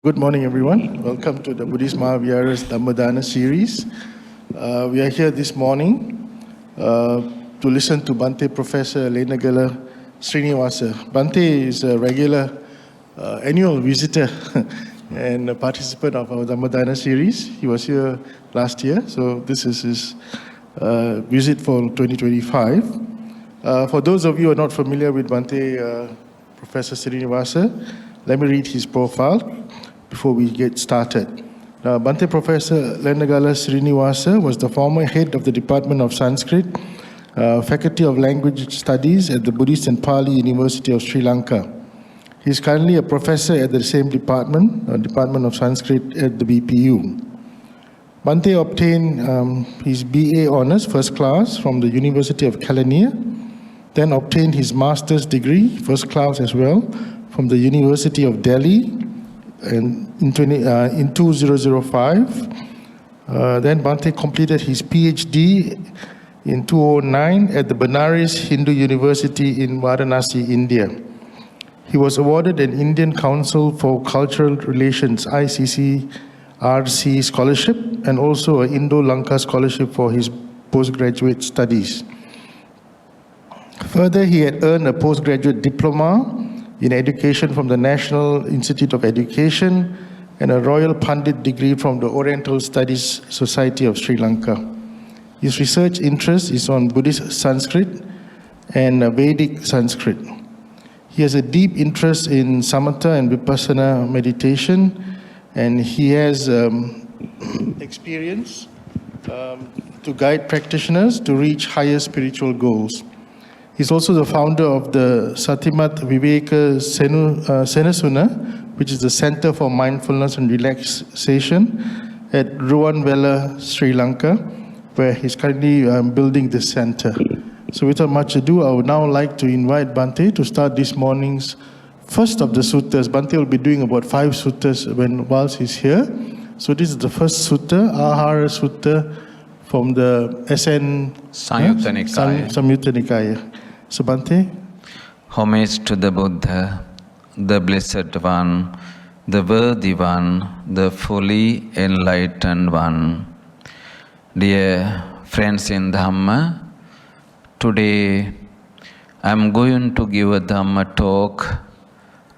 Good morning, everyone. Welcome to the Buddhist Maha Vihara's Dhamma series. We are here this morning to listen to Bhante Prof Lenagala Siriniwasa. Bhante is a regular annual visitor and a participant of our Dhamma series. He was here last year, so this is his visit for 2025. For those of you who are not familiar with Bhante Professor Siriniwasa, let me read his profile before we get started. Bhante Professor Lenagala Siriniwasa was the former head of the Department of Sanskrit, Faculty of Language Studies at the Buddhist and Pali University of Sri Lanka. He is currently a professor at the same department, Department of Sanskrit at the BPU. Bhante obtained his BA Honours First Class from the University of Kelaniya, then obtained his Master's degree, First Class as well, from the University of Delhi, and in 2005, then Bhante completed his PhD in 2009 at the Benares Hindu University in Varanasi, India. He was awarded an Indian Council for Cultural Relations ICCRC scholarship and also an Indo-Lanka scholarship for his postgraduate studies. Further, he had earned a postgraduate diploma in education from the National Institute of Education and a Royal Pandit degree from the Oriental Studies Society of Sri Lanka. His research interest is on Buddhist Sanskrit and Vedic Sanskrit. He has a deep interest in samatha and vipassana meditation, and he has experience to guide practitioners to reach higher spiritual goals. He's also the founder of the Satimat Viveka Senasuna, which is the Center for Mindfulness and Relaxation at Ruwanvela, Sri Lanka, where he's currently building this center. So without much ado, I would now like to invite Bhante to start this morning's first of the suttas. Bhante will be doing about 5 suttas whilst he's here. So this is the first sutta, Ahara Sutta, from the SN Samyutta Nikaya. So Bhante. Homage to the Buddha, the Blessed One, the Worthy One, the fully enlightened One. Dear friends in Dhamma, today I'm going to give a Dhamma talk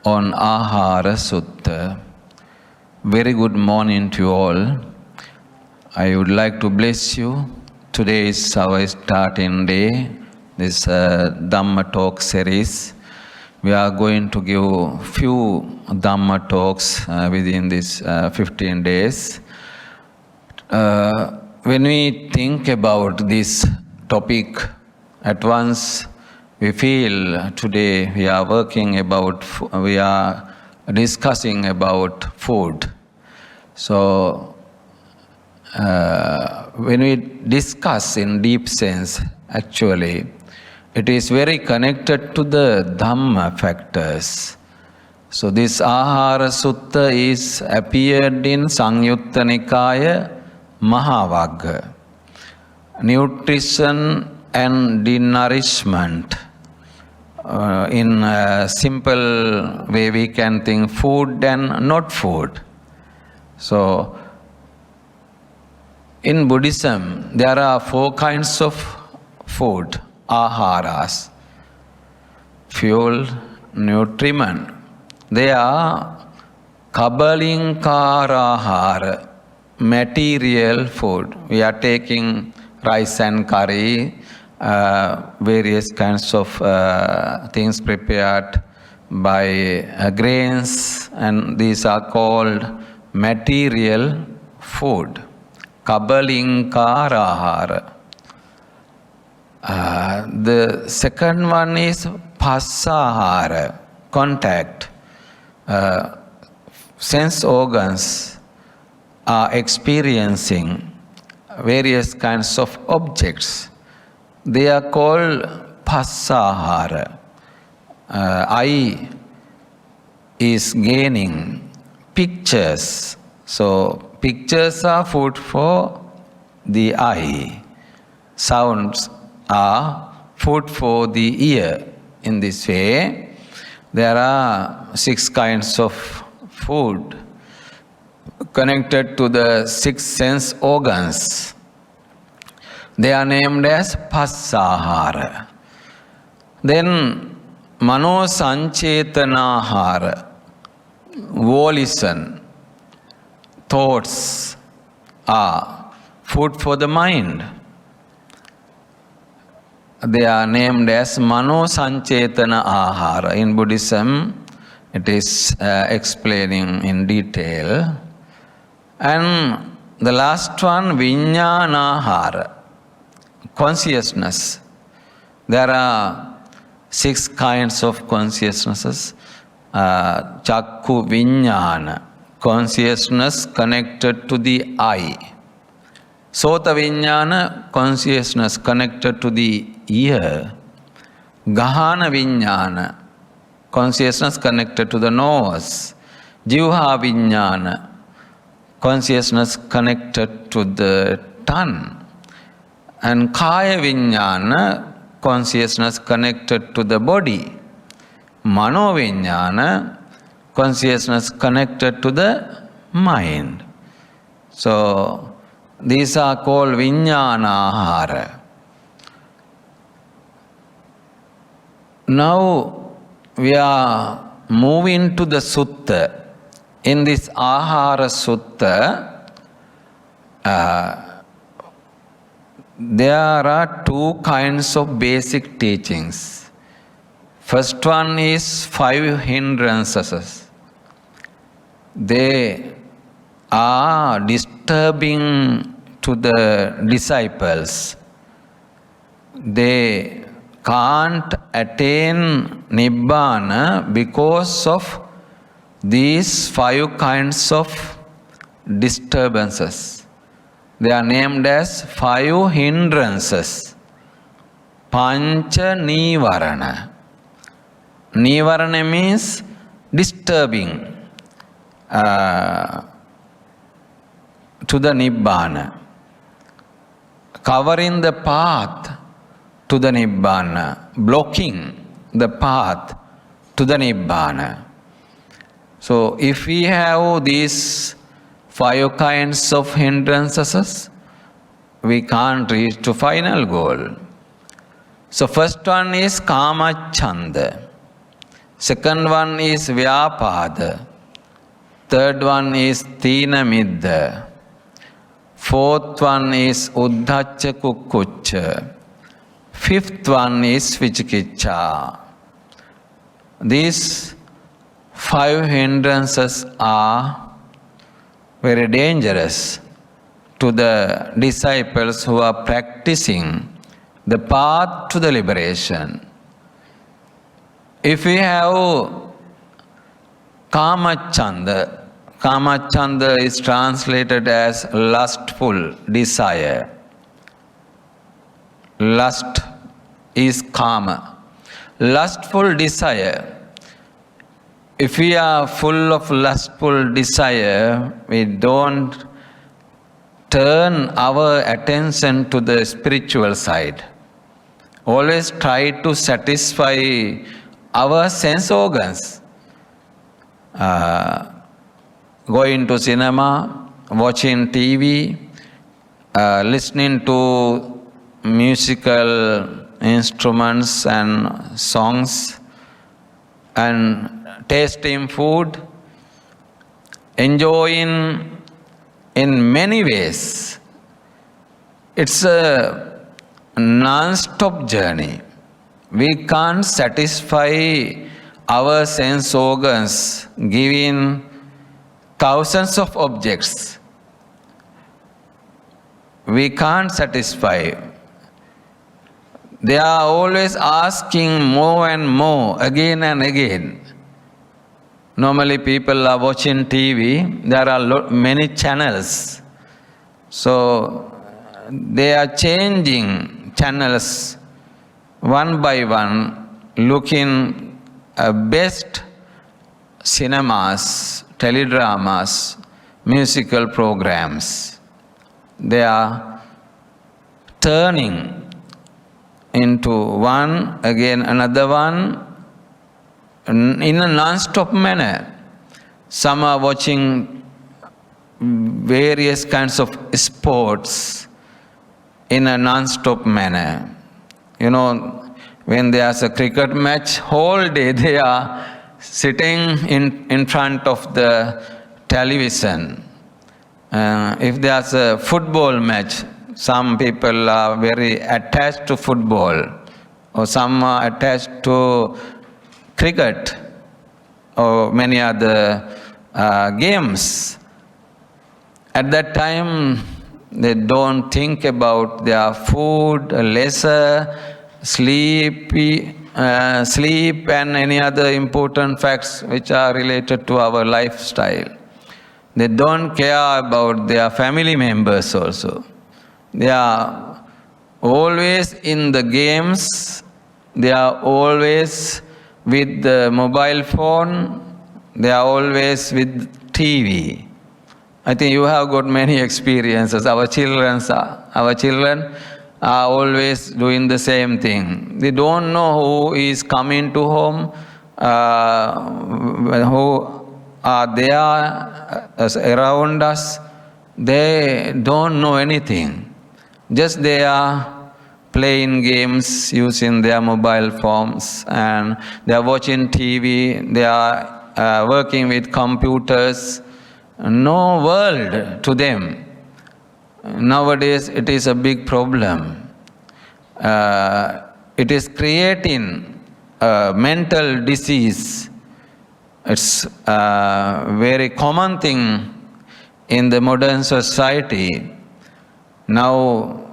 on Ahara Sutta. Very good morning to you all. I would like to bless you. Today is our starting day, this Dhamma talk series. We are going to give few Dhamma talks within this 15 days. When we think about this topic, at once we feel today we are discussing about food. So when we discuss in deep sense, actually, it is very connected to the Dhamma factors. So this Ahara Sutta is appeared in Samyutta Nikaya Mahavagga. Nutrition and denourishment. In a simple way we can think food and not food. So in Buddhism, there are 4 kinds of food, aharas, fuel, nutriment. They are kabalinkarahara, material food. We are taking rice and curry, various kinds of things prepared by grains, and these are called material food. Kabalinkarahara. The second one is passahara, contact. Sense organs are experiencing various kinds of objects. They are called passahara. Eye is gaining pictures. So pictures are food for the eye. Sounds are food for the ear. In this way, there are 6 kinds of food. connected to the six sense organs. They are named as Passahara. Then Mano Sanchetanahara, volition, thoughts are food for the mind. They are named as Mano Sanchetana Ahara. In Buddhism, it is explaining in detail. And the last one, Vijnanahara, consciousness. There are 6 kinds of consciousnesses. Chakku Vijnana, consciousness connected to the eye. Sota Vijnana, consciousness connected to the ear. Gahana Vijnana, consciousness connected to the nose. Jivha Vijnana, consciousness connected to the tongue. And Kaya Vijnana, consciousness connected to the body. Mano Vijnana, consciousness connected to the mind. So, these are called Vijnanahara. Now, we are moving to the Sutta. In this Ahara Sutta, there are 2 kinds of basic teachings. First one is 5 hindrances. They are disturbing to the disciples. They can't attain Nibbana because of these 5 kinds of disturbances. They are named as 5 hindrances. Pancha Nivarana. Nivarana means disturbing to the Nibbana. Covering the path to the Nibbana. Blocking the path to the Nibbana. So, if we have these 5 kinds of hindrances, we can't reach to final goal. So, first one is Kamachanda. Second one is Vyapada. Third one is Tina Midda. Fourth one is Uddhacha Kukkucha. Fifth one is Vichikicha. These 5 hindrances are very dangerous to the disciples who are practicing the path to the liberation. If we have Kamachanda, Kamachanda is translated as lustful desire. Lust is Kama. Lustful desire. If we are full of lustful desire, we don't turn our attention to the spiritual side. Always try to satisfy our sense organs. Going to cinema, watching TV, listening to musical instruments and songs, and tasting food, enjoying in many ways. It's a non-stop journey. We can't satisfy our sense organs giving thousands of objects. We can't satisfy. They are always asking more and more, again and again. Normally people are watching TV, there are many channels. So they are changing channels one by one, looking best cinemas, teledramas, musical programs. They are turning into one, again another one, in a non-stop manner. Some are watching various kinds of sports in a non-stop manner. You know, when there's a cricket match, whole day they are sitting in front of the television. If there's a football match, some people are very attached to football, or some are attached to cricket, or many other games. At that time, they don't think about their food, leisure, sleep, and any other important facts which are related to our lifestyle. They don't care about their family members also. They are always in the games, they are always with the mobile phone, they are always with TV. I think you have got many experiences. Our children are always doing the same thing. They don't know who is coming to home, who are there around us. They don't know anything. Just they are playing games using their mobile phones, and they are watching TV, they are working with computers. No world to them. Nowadays it is a big problem. It is creating a mental disease. It's a very common thing in the modern society. Now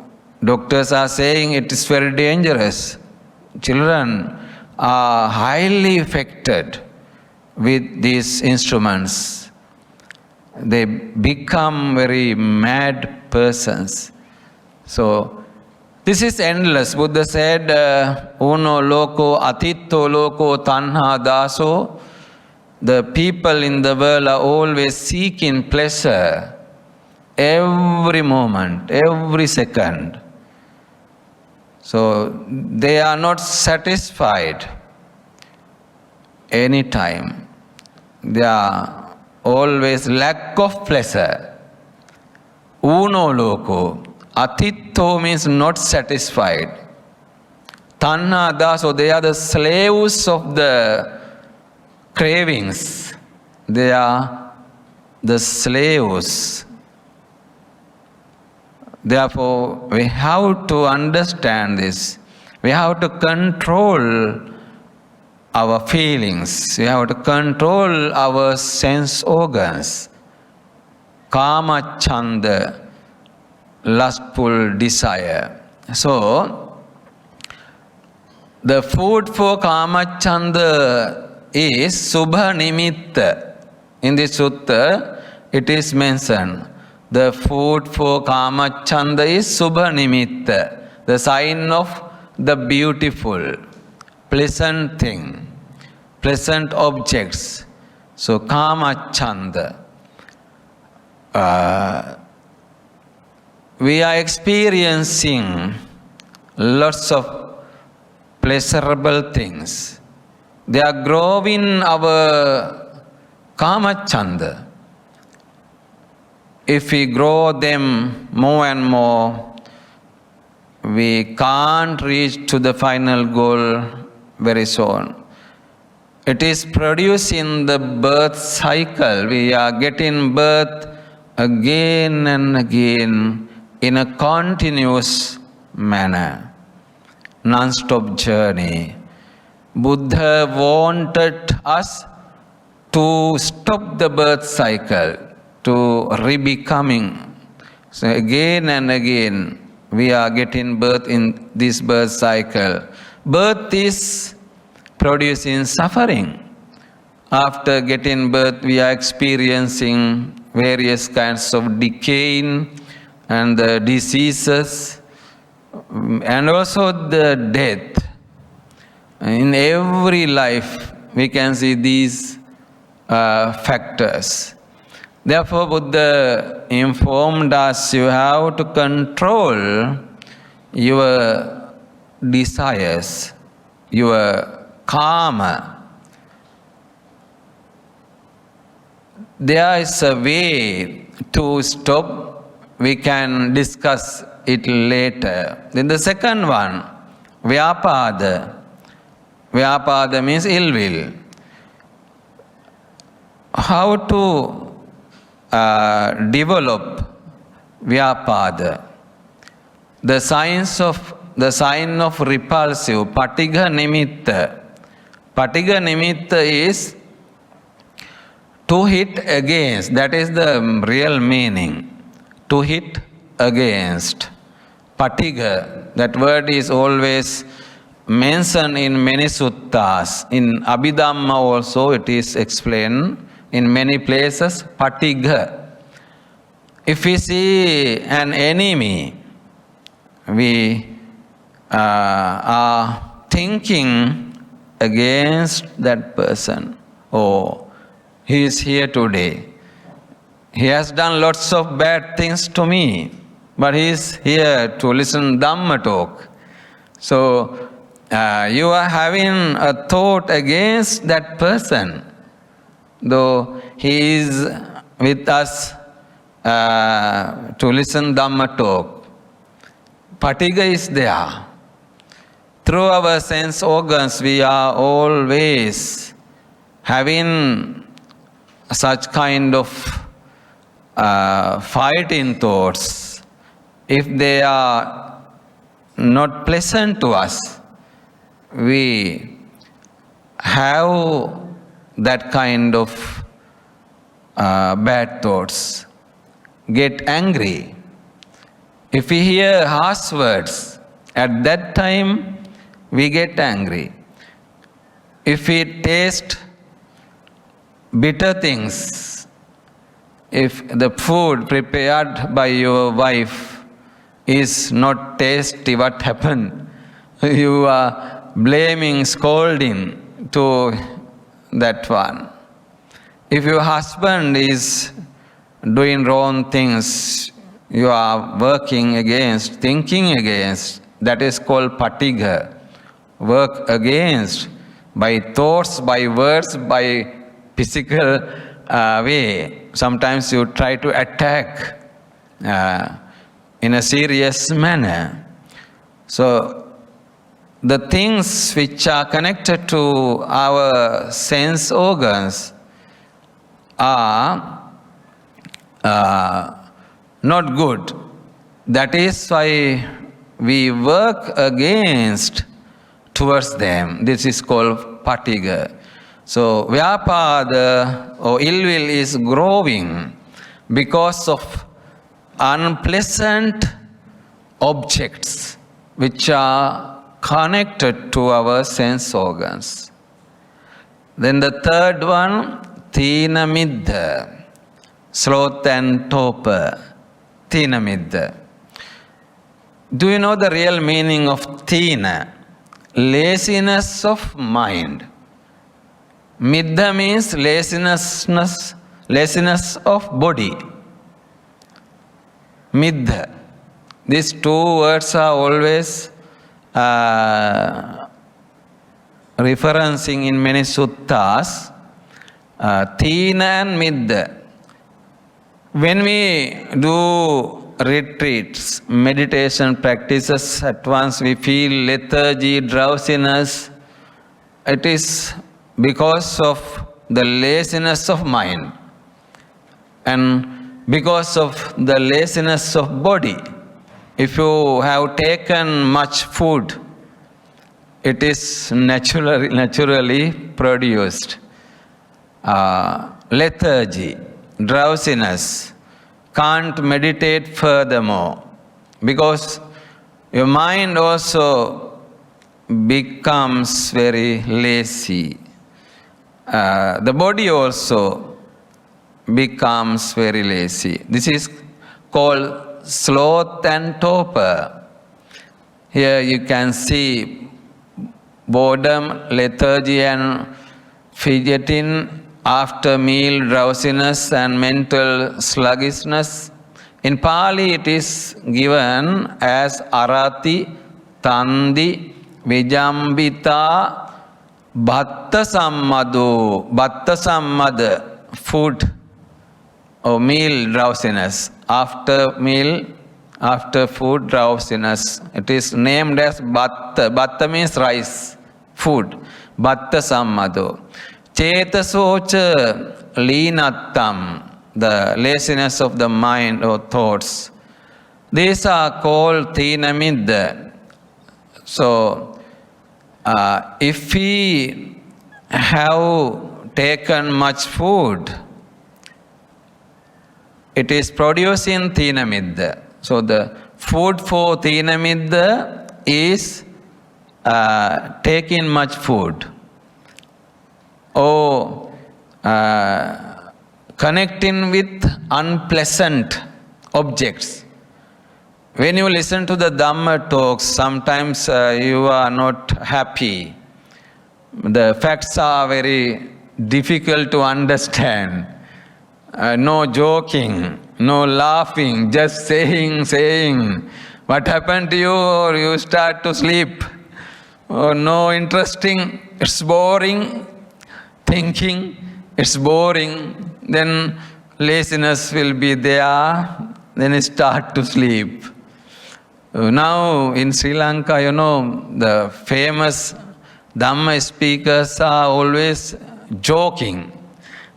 doctors are saying it is very dangerous. Children are highly affected with these instruments. They become very mad persons. So this is endless. Buddha said, Uno loko atitto loko tanha daso. The people in the world are always seeking pleasure every moment, every second. So they are not satisfied any time. They are always lack of pleasure. Uno loko. Atitto means not satisfied. Tanha daso, they are the slaves of the cravings. They are the slaves. Therefore, we have to understand this. We have to control our feelings. We have to control our sense organs. Kama chanda, lustful desire. So, the food for kama chanda is subha nimitta. In the sutta, it is mentioned. The food for kama chanda is subha nimitta, the sign of the beautiful, pleasant thing, pleasant objects. So kama chanda. We are experiencing lots of pleasurable things. They are growing our kama chanda. If we grow them more and more, we can't reach to the final goal very soon. It is producing the birth cycle. We are getting birth again and again in a continuous manner, non-stop journey. Buddha wanted us to stop the birth cycle, to re-becoming. So again and again, we are getting birth in this birth cycle. Birth is producing suffering. After getting birth, we are experiencing various kinds of decaying and the diseases, and also the death. In every life, we can see these factors. Therefore, Buddha informed us you have to control your desires, your karma. there is a way to stop. We can discuss it later. Then the second one, Vyapada. Vyapada means ill will. How to develop Vyapada? The sign of repulsive, Patigha Nimitta. Patigha Nimitta is to hit against. That is the real meaning. To hit against. Patigha. That word is always mentioned in many suttas. In Abhidhamma also it is explained in many places. Patigha. If we see an enemy, we are thinking against that person. Oh, he is here today. He has done lots of bad things to me, but he is here to listen Dhamma talk. So, you are having a thought against that person, though he is with us to listen Dhamma talk. Patigha is there. Through our sense organs, we are always having such kind of fighting thoughts. If they are not pleasant to us, we have that kind of bad thoughts. Get angry. If we hear harsh words, at that time we get angry. If we taste bitter things, if the food prepared by your wife is not tasty, what happened? You are blaming, scolding to that one. If your husband is doing wrong things, you are working against, thinking against. That is called patigha. Work against by thoughts, by words, by physical way. Sometimes you try to attack in a serious manner. So the things which are connected to our sense organs are not good. That is why we work against towards them. This is called patigha. So vyapada or ill will is growing because of unpleasant objects which are connected to our sense organs. Then the third one, thina middha, sloth and torpor. Thina middha. Do you know the real meaning of thina? Laziness of mind. Middha means laziness of body. Middha. These two words are always referencing in many suttas. Thina and middha. When we do retreats, meditation practices, at once we feel lethargy, drowsiness. It is because of the laziness of mind and because of the laziness of body. If you have taken much food, it is naturally produced. Lethargy, drowsiness, can't meditate furthermore because your mind also becomes very lazy. The body also becomes very lazy. This is called sloth and torpor. Here you can see boredom, lethargy and fidgeting, after meal drowsiness and mental sluggishness. In Pali it is given as arati, tandi, vijambita, bhatta sammadu. Bhatta sammada, food or meal drowsiness. After meal, after food drowsiness. It is named as Batta. Batta means rice, food. Batta sammado. Chetasocha leenattam, the laziness of the mind or thoughts. These are called thinamidda. So, if we have taken much food, it is producing thinamidda. So, the food for thinamidda is taking much food or connecting with unpleasant objects. When you listen to the Dhamma talks, sometimes you are not happy. The facts are very difficult to understand. No joking, no laughing, just saying. What happened to you? Or you start to sleep. Or no interesting, it's boring. Thinking, it's boring. Then laziness will be there. Then you start to sleep. Now in Sri Lanka, the famous Dhamma speakers are always joking,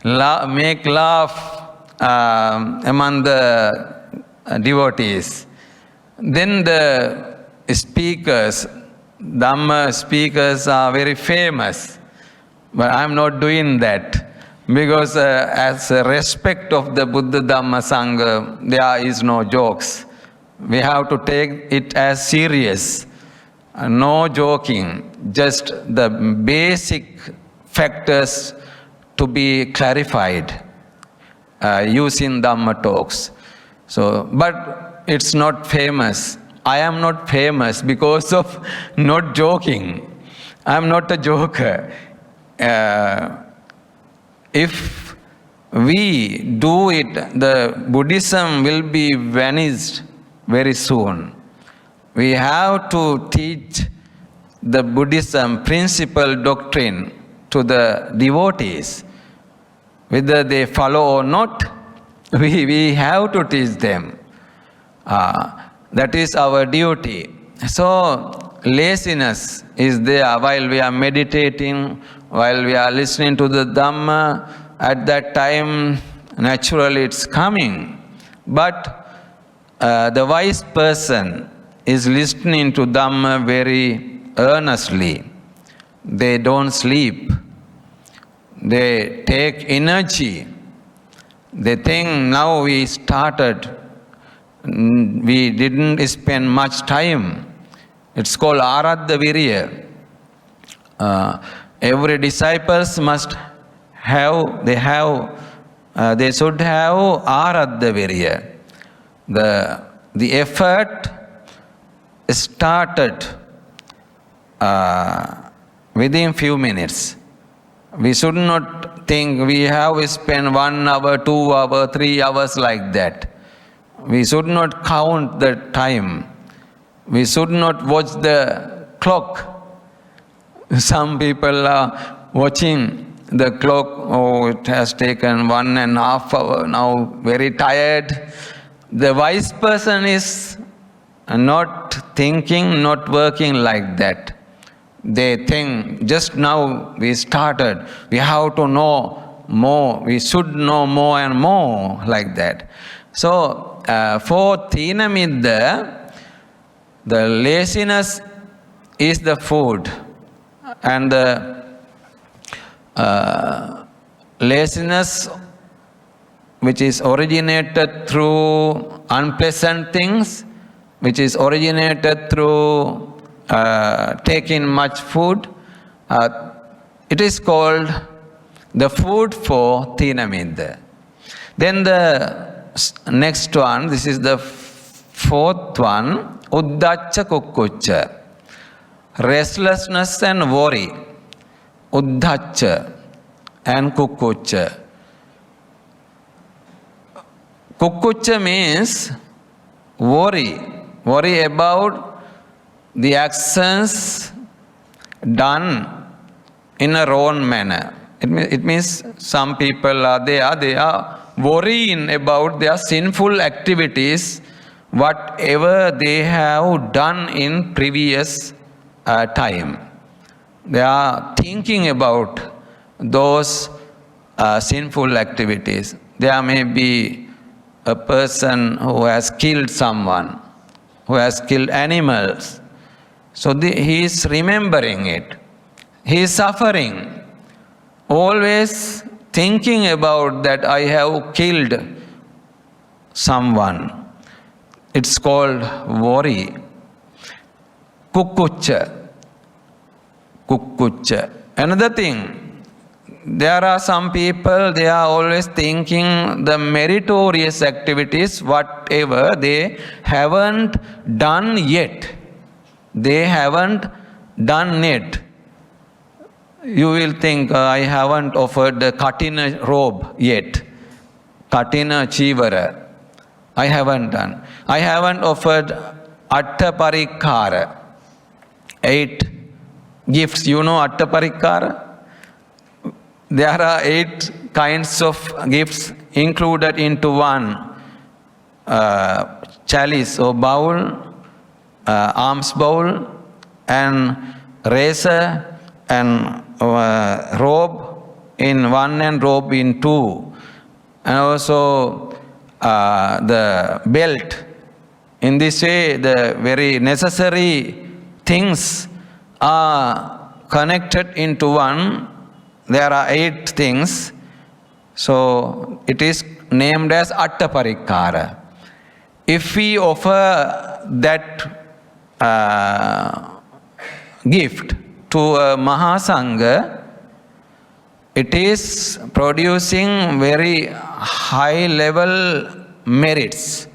make laugh among the devotees. Then the speakers, Dhamma speakers are very famous. But I'm not doing that because as a respect of the Buddha Dhamma Sangha, there is no jokes. We have to take it as serious. No joking, just the basic factors to be clarified using Dhamma talks. So, but it's not famous. I am not famous because of not joking. I'm not a joker. If we do it, the Buddhism will be vanished very soon. We have to teach the Buddhism principal doctrine to the devotees. Whether they follow or not, we have to teach them. That is our duty. So, laziness is there while we are meditating, while we are listening to the Dhamma. At that time, naturally it's coming. But the wise person is listening to Dhamma very earnestly. They don't sleep. They take energy. They think now we started. We didn't spend much time. It's called Aradha Virya. Every disciples must have, they should have Aradha Virya. The effort started within few minutes. We should not think we have spent 1 hour, 2 hours, 3 hours like that. We should not count the time. We should not watch the clock. Some people are watching the clock. Oh, it has taken 1.5 hours. Now very tired. The wise person is not thinking, not working like that. They think, just now we started, we have to know more, we should know more and more, like that. So, for thinamidda, the laziness is the food, and the laziness which is originated through unpleasant things, which is originated through taking much food, it is called the food for thinamidda. Then the next one, this is the fourth one, uddhacca kukkucca, restlessness and worry. Uddhacca and kukkucca. Kukkucca means worry about the actions done in a wrong manner. It means some people they are worrying about their sinful activities, whatever they have done in previous time. They are thinking about those sinful activities. There may be a person who has killed someone, who has killed animals. So he is remembering it. He is suffering, always thinking about that I have killed someone. It's called worry. Kukucha. Another thing, there are some people, they are always thinking the meritorious activities, whatever they haven't done yet. They haven't done it. You will think, I haven't offered the Katina robe yet. Katina Chivara. I haven't done. I haven't offered Atta Parikara. 8 gifts. You know Atta Parikara? There are 8 kinds of gifts included into one chalice or bowl, alms bowl, and razor, and robe in one and robe in two, and also the belt. In this way, the very necessary things are connected into one. There are 8 things, so it is named as Atta Parikara. If we offer that gift to a Maha Sangha, it is producing very high level merits.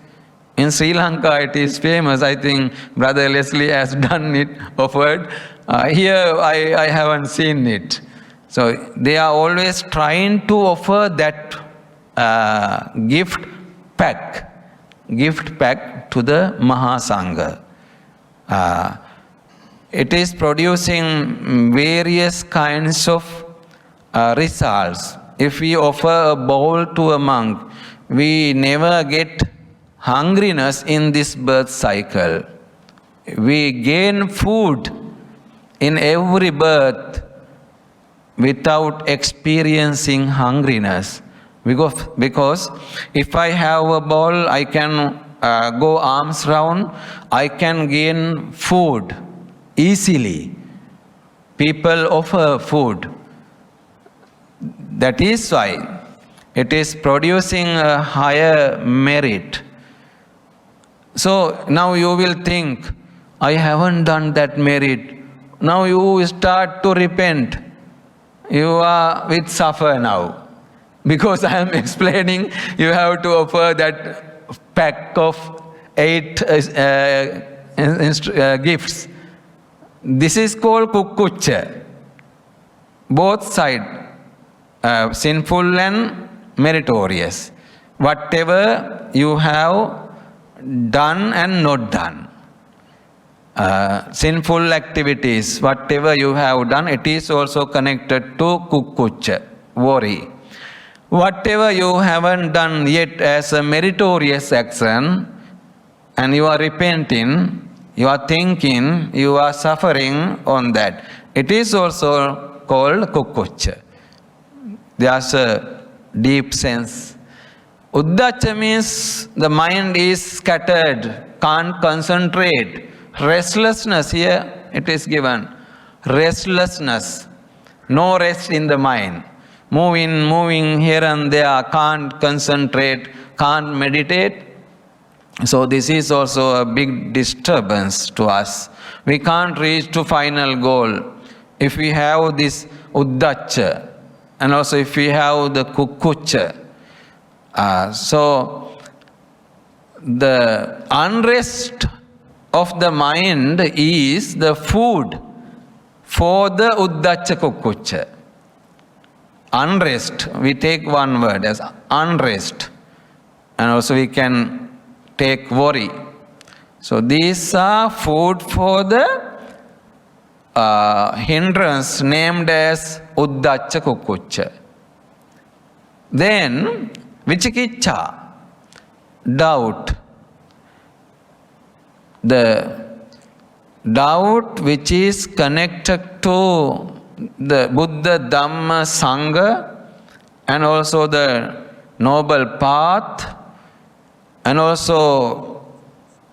In Sri Lanka it is famous. I think Brother Leslie has done it, offered. Here I haven't seen it. So they are always trying to offer that gift pack to the Maha Sangha. It is producing various kinds of results. If we offer a bowl to a monk, we never get hungriness in this birth cycle. We gain food in every birth without experiencing hungriness. Because if I have a bowl, I can go arms round, I can gain food easily. People offer food. That is why it is producing a higher merit. So now you will think, I haven't done that merit. Now you start to repent. You are with suffer now. Because I am explaining, you have to offer that pack of 8 gifts. This is called kukucha. Both sides, sinful and meritorious. Whatever you have done and not done. Sinful activities, whatever you have done, it is also connected to kukucha, worry. Whatever you haven't done yet as a meritorious action, and you are repenting, you are thinking, you are suffering on that. It is also called kukucha. There's a deep sense. Uddacha means the mind is scattered, can't concentrate. Restlessness, here it is given. Restlessness. No rest in the mind. Moving here and there, can't concentrate, can't meditate. So this is also a big disturbance to us. We can't reach to final goal. If we have this uddacha, and also if we have the kukucha, so the unrest of the mind is the food for the uddacha kukucha. Unrest, we take one word as unrest, and also we can take worry. So these are food for the hindrance named as uddacha kukucha. Then Vichikicha, doubt. The doubt which is connected to the Buddha, Dhamma, Sangha, and also the noble path, and also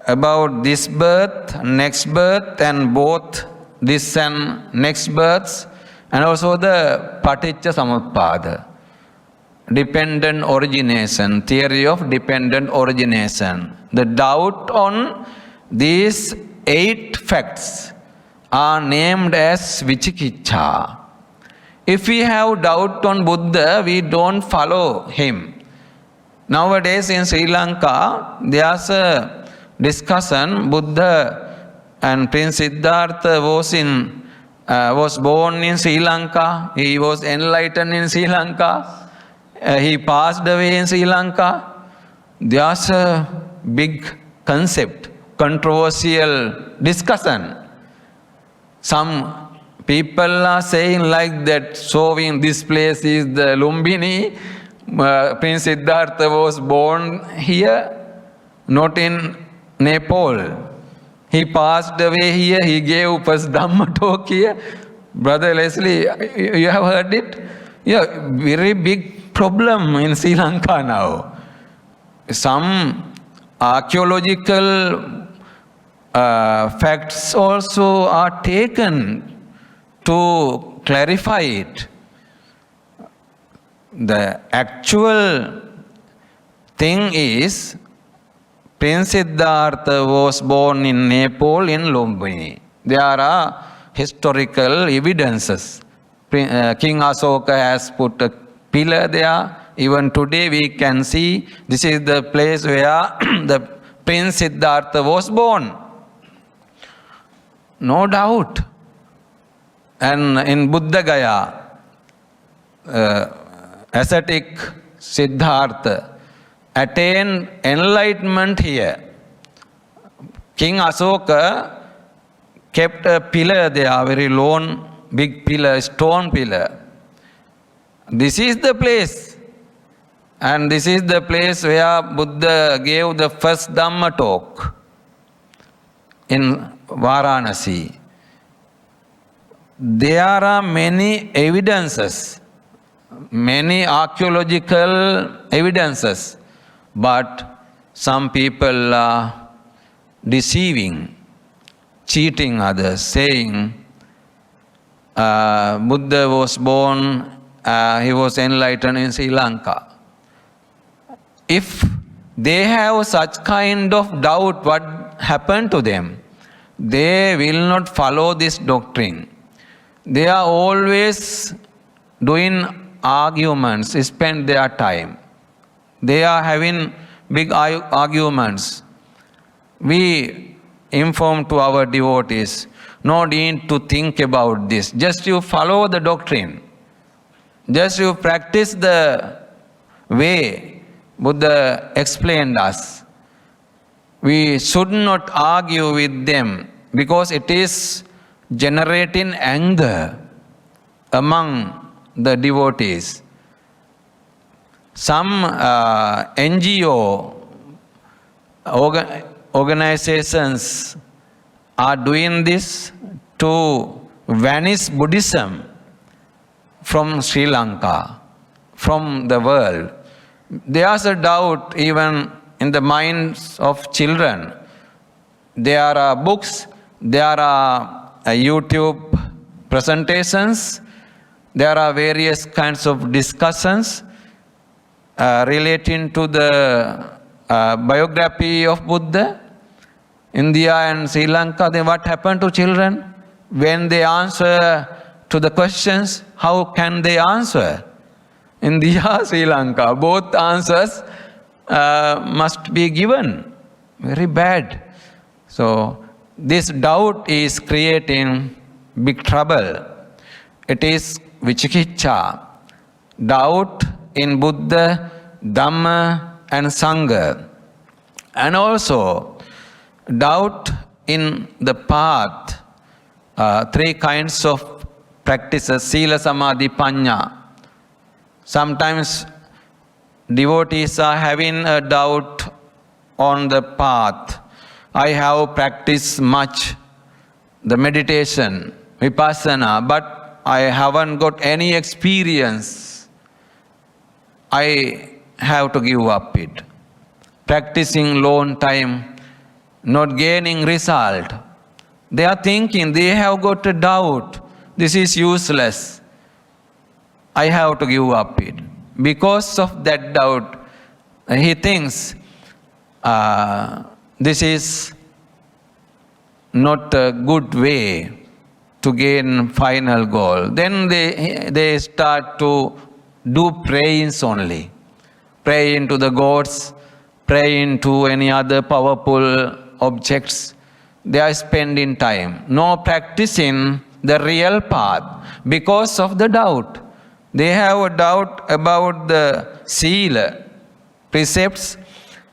about this birth, next birth, and both this and next births, and also the Paticca Samuppada, dependent origination, theory of dependent origination. The doubt on these 8 facts are named as Vichikicha. If we have doubt on Buddha, we don't follow him. Nowadays in Sri Lanka, there's a discussion. Buddha and Prince Siddhartha was born in Sri Lanka. He was enlightened in Sri Lanka. He passed away in Sri Lanka. There's a big concept, controversial discussion. Some people are saying like that, showing this place is the Lumbini. Prince Siddhartha was born here, not in Nepal. He passed away here. He gave first Dhamma talk here. Brother Leslie, you have heard it? Yeah, very big problem in Sri Lanka now. Some archaeological facts also are taken to clarify it. The actual thing is, Prince Siddhartha was born in Nepal, in Lumbini. There are historical evidences. King Asoka has put a pillar there. Even today we can see this is the place where the Prince Siddhartha was born. No doubt. And in Buddha Gaya, ascetic Siddhartha attained enlightenment here. King Asoka kept a pillar there, a very lone, big pillar, stone pillar. This is the place. And this is the place where Buddha gave the first Dhamma talk in Varanasi. There are many evidences, many archaeological evidences, but some people are deceiving, cheating others, saying Buddha was born, he was enlightened in Sri Lanka. If they have such kind of doubt, what happened to them? They will not follow this doctrine. They are always doing arguments, spend their time. They are having big arguments. We inform to our devotees, no need to think about this. Just you follow the doctrine. Just you practice the way Buddha explained us. We should not argue with them because it is generating anger among the devotees. Some NGO organizations are doing this to vanish Buddhism from Sri Lanka, from the world. There's a doubt even in the minds of children. There are books, there are YouTube presentations, there are various kinds of discussions relating to the biography of Buddha. India and Sri Lanka, then what happened to children? When they answer to the questions, how can they answer? India, Sri Lanka, both answers must be given. Very bad. So this doubt is creating big trouble. It is vichikicha, doubt in Buddha, Dhamma and Sangha. And also doubt in the path, 3 kinds of practices, sila, samadhi, panya. Sometimes devotees are having a doubt on the path. I have practiced much the meditation, vipassana, but I haven't got any experience. I have to give up it. Practicing long time, not gaining result. They are thinking, they have got a doubt. This is useless. I have to give up it. Because of that doubt, he thinks this is not a good way to gain final goal. Then they start to do prayings only. Praying to the gods, praying to any other powerful objects. They are spending time. No practicing the real path because of the doubt. They have a doubt about the sila, precepts,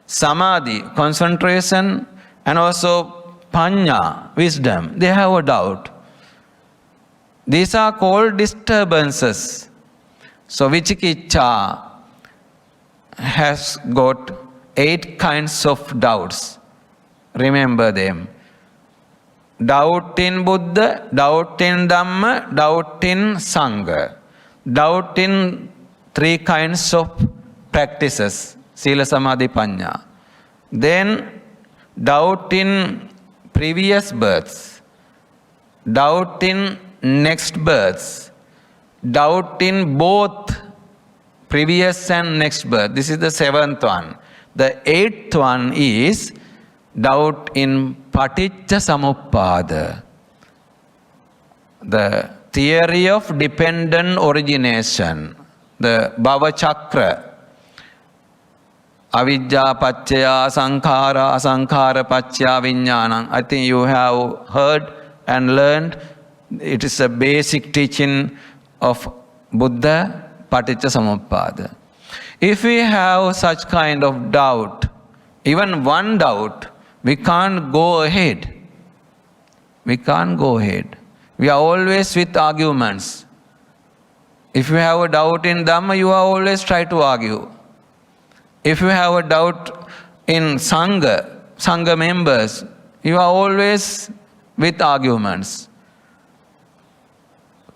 samadhi, concentration, and also panya, wisdom. They have a doubt. These are called disturbances. So Vichikicha has got 8 kinds of doubts. Remember them. Doubt in Buddha, doubt in Dhamma, doubt in Sangha. Doubt in 3 kinds of practices, Sila, Samadhi, Panya. Then doubt in previous births, doubt in next births, doubt in both previous and next birth. This is the 7th one. The 8th one is doubt in Paticca Samuppada, the theory of dependent origination, the Bhava Chakra, Avidya Paccaya Sankhara, Sankhara Paccaya Vijnanam. I think you have heard and learned. It is a basic teaching of Buddha, Paticca Samuppada. If we have such kind of doubt, even one doubt, we can't go ahead. We can't go ahead. We are always with arguments. If you have a doubt in Dhamma, you are always try to argue. If you have a doubt in Sangha members, you are always with arguments.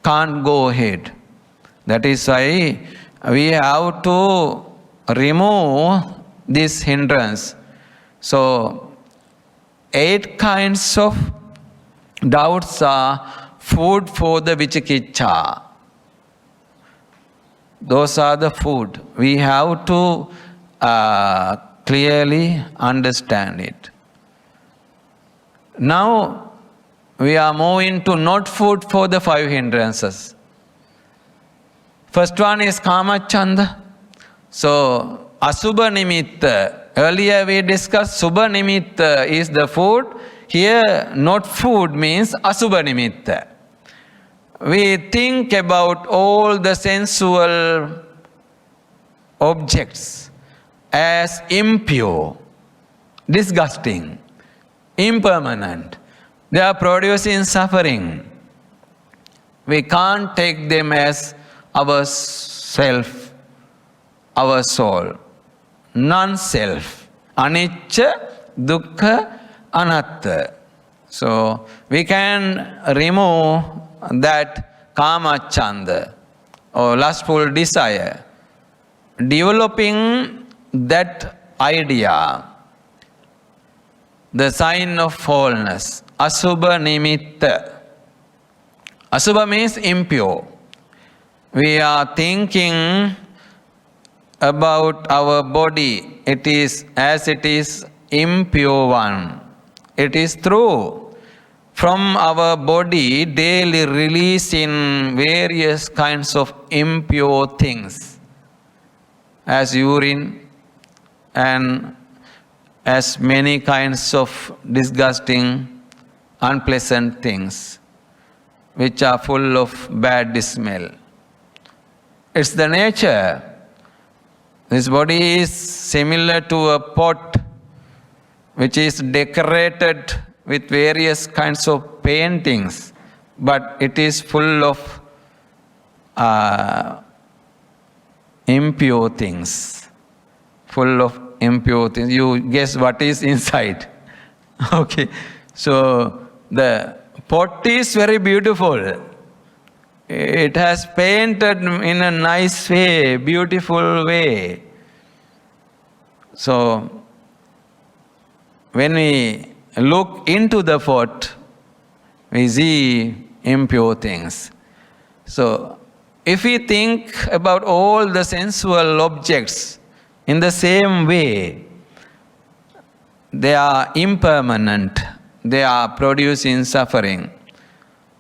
Can't go ahead. That is why we have to remove this hindrance. So, 8 kinds of doubts are food for the vichikicha. Those are the food. We have to clearly understand it. Now, we are moving to not food for the 5 hindrances. First one is Kamachanda. So, Asubha Nimitta. Earlier we discussed Subha Nimitta is the food. Here, not food means Asubha Nimitta. We think about all the sensual objects as impure, disgusting, impermanent. They are producing suffering. We can't take them as our self, our soul. Non-self. Anicca, dukkha, anatta. So, we can remove that kama chanda or lustful desire. Developing that idea, the sign of foulness, asubha nimitta. Asubha means impure. We are thinking about our body, it is as it is impure one. It is true. From our body daily releasing various kinds of impure things as urine and as many kinds of disgusting, unpleasant things which are full of bad smell. It's the nature. This body is similar to a pot which is decorated with various kinds of paintings, but it is full of impure things. full of impure things. You guess what is inside. Okay, so the pot is very beautiful. It has painted in a nice way, beautiful way. So when we look into the pot, we see impure things. So if we think about all the sensual objects in the same way, they are impermanent, they are producing suffering.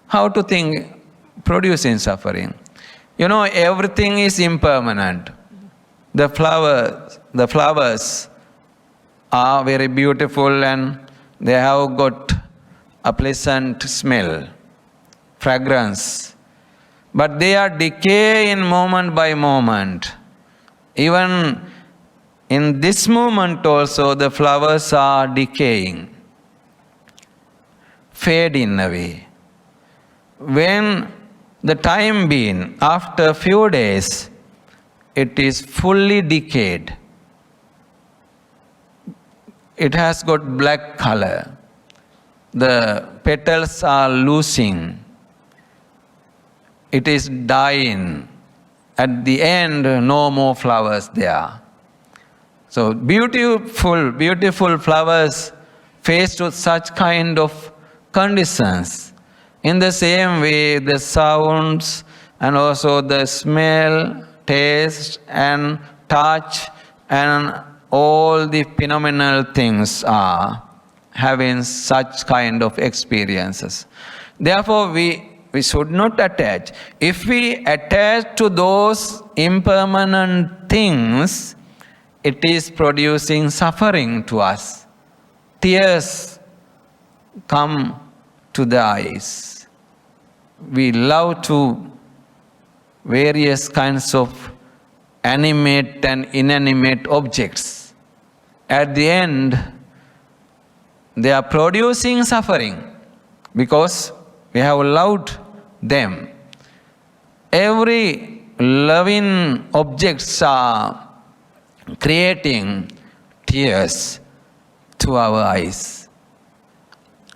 How to think producing suffering? You know, everything is impermanent. The flowers are very beautiful and they have got a pleasant smell, fragrance. But they are decaying moment by moment. Even in this moment also, the flowers are decaying, fading away. When the time being, after a few days, it is fully decayed. It has got black color. The petals are losing. It is dying. At the end, no more flowers there. So beautiful, beautiful flowers faced with such kind of conditions. In the same way, the sounds and also the smell, taste and touch and all the phenomenal things are having such kind of experiences. Therefore, we should not attach. If we attach to those impermanent things, it is producing suffering to us. Tears come to the eyes. We love to various kinds of animate and inanimate objects. At the end, they are producing suffering because we have loved them. Every loving objects are creating tears to our eyes.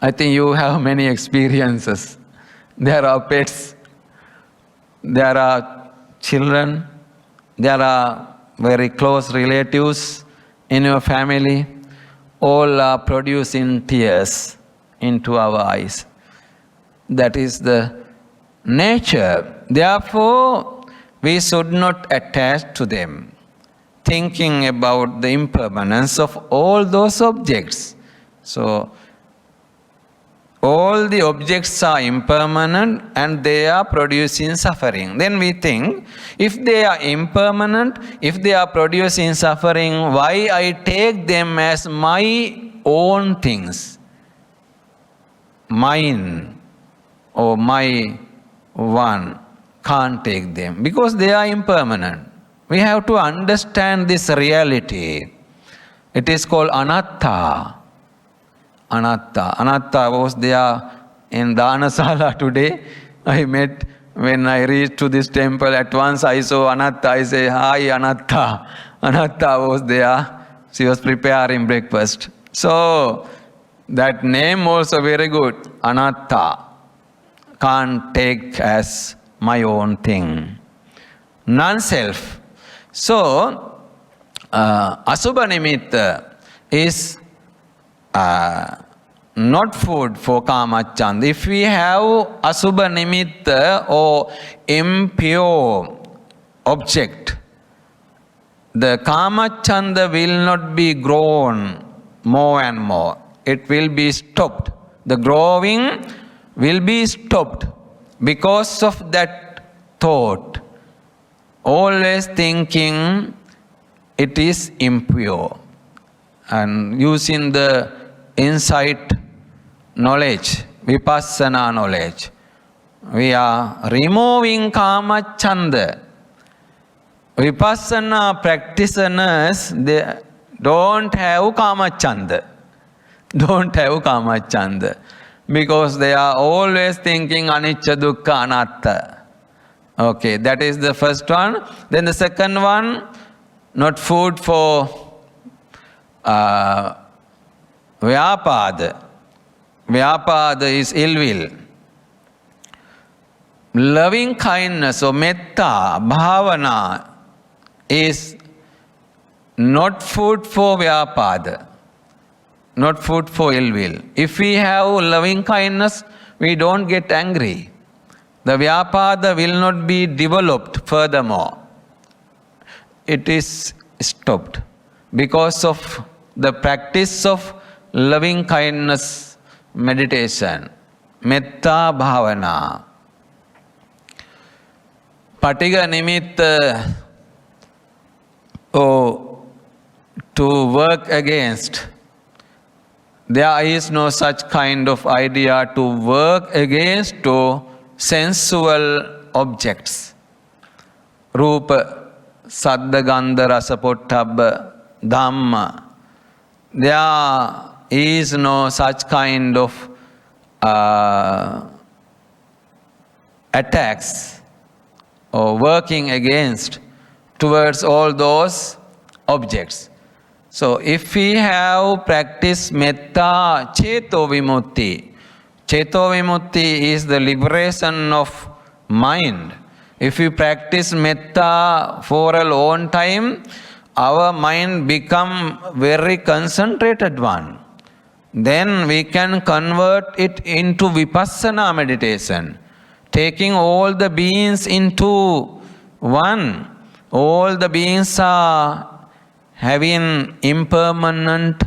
I think you have many experiences. There are pets, there are children, there are very close relatives in your family. All are producing tears into our eyes. That is the nature. Therefore, we should not attach to them, thinking about the impermanence of all those objects. So, all the objects are impermanent and they are producing suffering. Then we think, if they are impermanent, if they are producing suffering, why I take them as my own things? Mine or my one. Can't take them because they are impermanent. We have to understand this reality. It is called anatta. Anatta. Anatta was there in Dhanasala today. I met when I reached to this temple. At once I saw Anatta. I say, hi Anatta. Anatta was there. She was preparing breakfast. So that name also very good. Anatta. Can't take as my own thing. Non-self. So, Asubha Nimitta is not food for Kamachanda. If we have Asubha Nimitta or impure object, the Kamachanda will not be grown more and more. It will be stopped. The growing will be stopped because of that thought. Always thinking it is impure. And using the insight knowledge, vipassana knowledge, we are removing kama chanda. Vipassana practitioners, they don't have kama chanda. Don't have kama chanda. Because they are always thinking anicca dukkha anatta. Okay, that is the first one. Then the second one, not food for Vyapada. Vyapada is ill will. Loving kindness or metta, bhavana is not food for vyapada, not food for ill will. If we have loving kindness, we don't get angry. The vyapada will not be developed furthermore. It is stopped because of the practice of loving kindness meditation, metta bhavana. Patiga nimitta, to work against. There is no such kind of idea to work against to sensual objects. Rupa, saddha, gandha, rasa, pottabha, dhamma. There is no such kind of attacks or working against towards all those objects. So if we have practiced metta ceto vimutti, ceto vimutti is the liberation of mind. If we practice metta for a long time, our mind become very concentrated one. Then we can convert it into vipassana meditation, taking all the beings into one. All the beings are having impermanent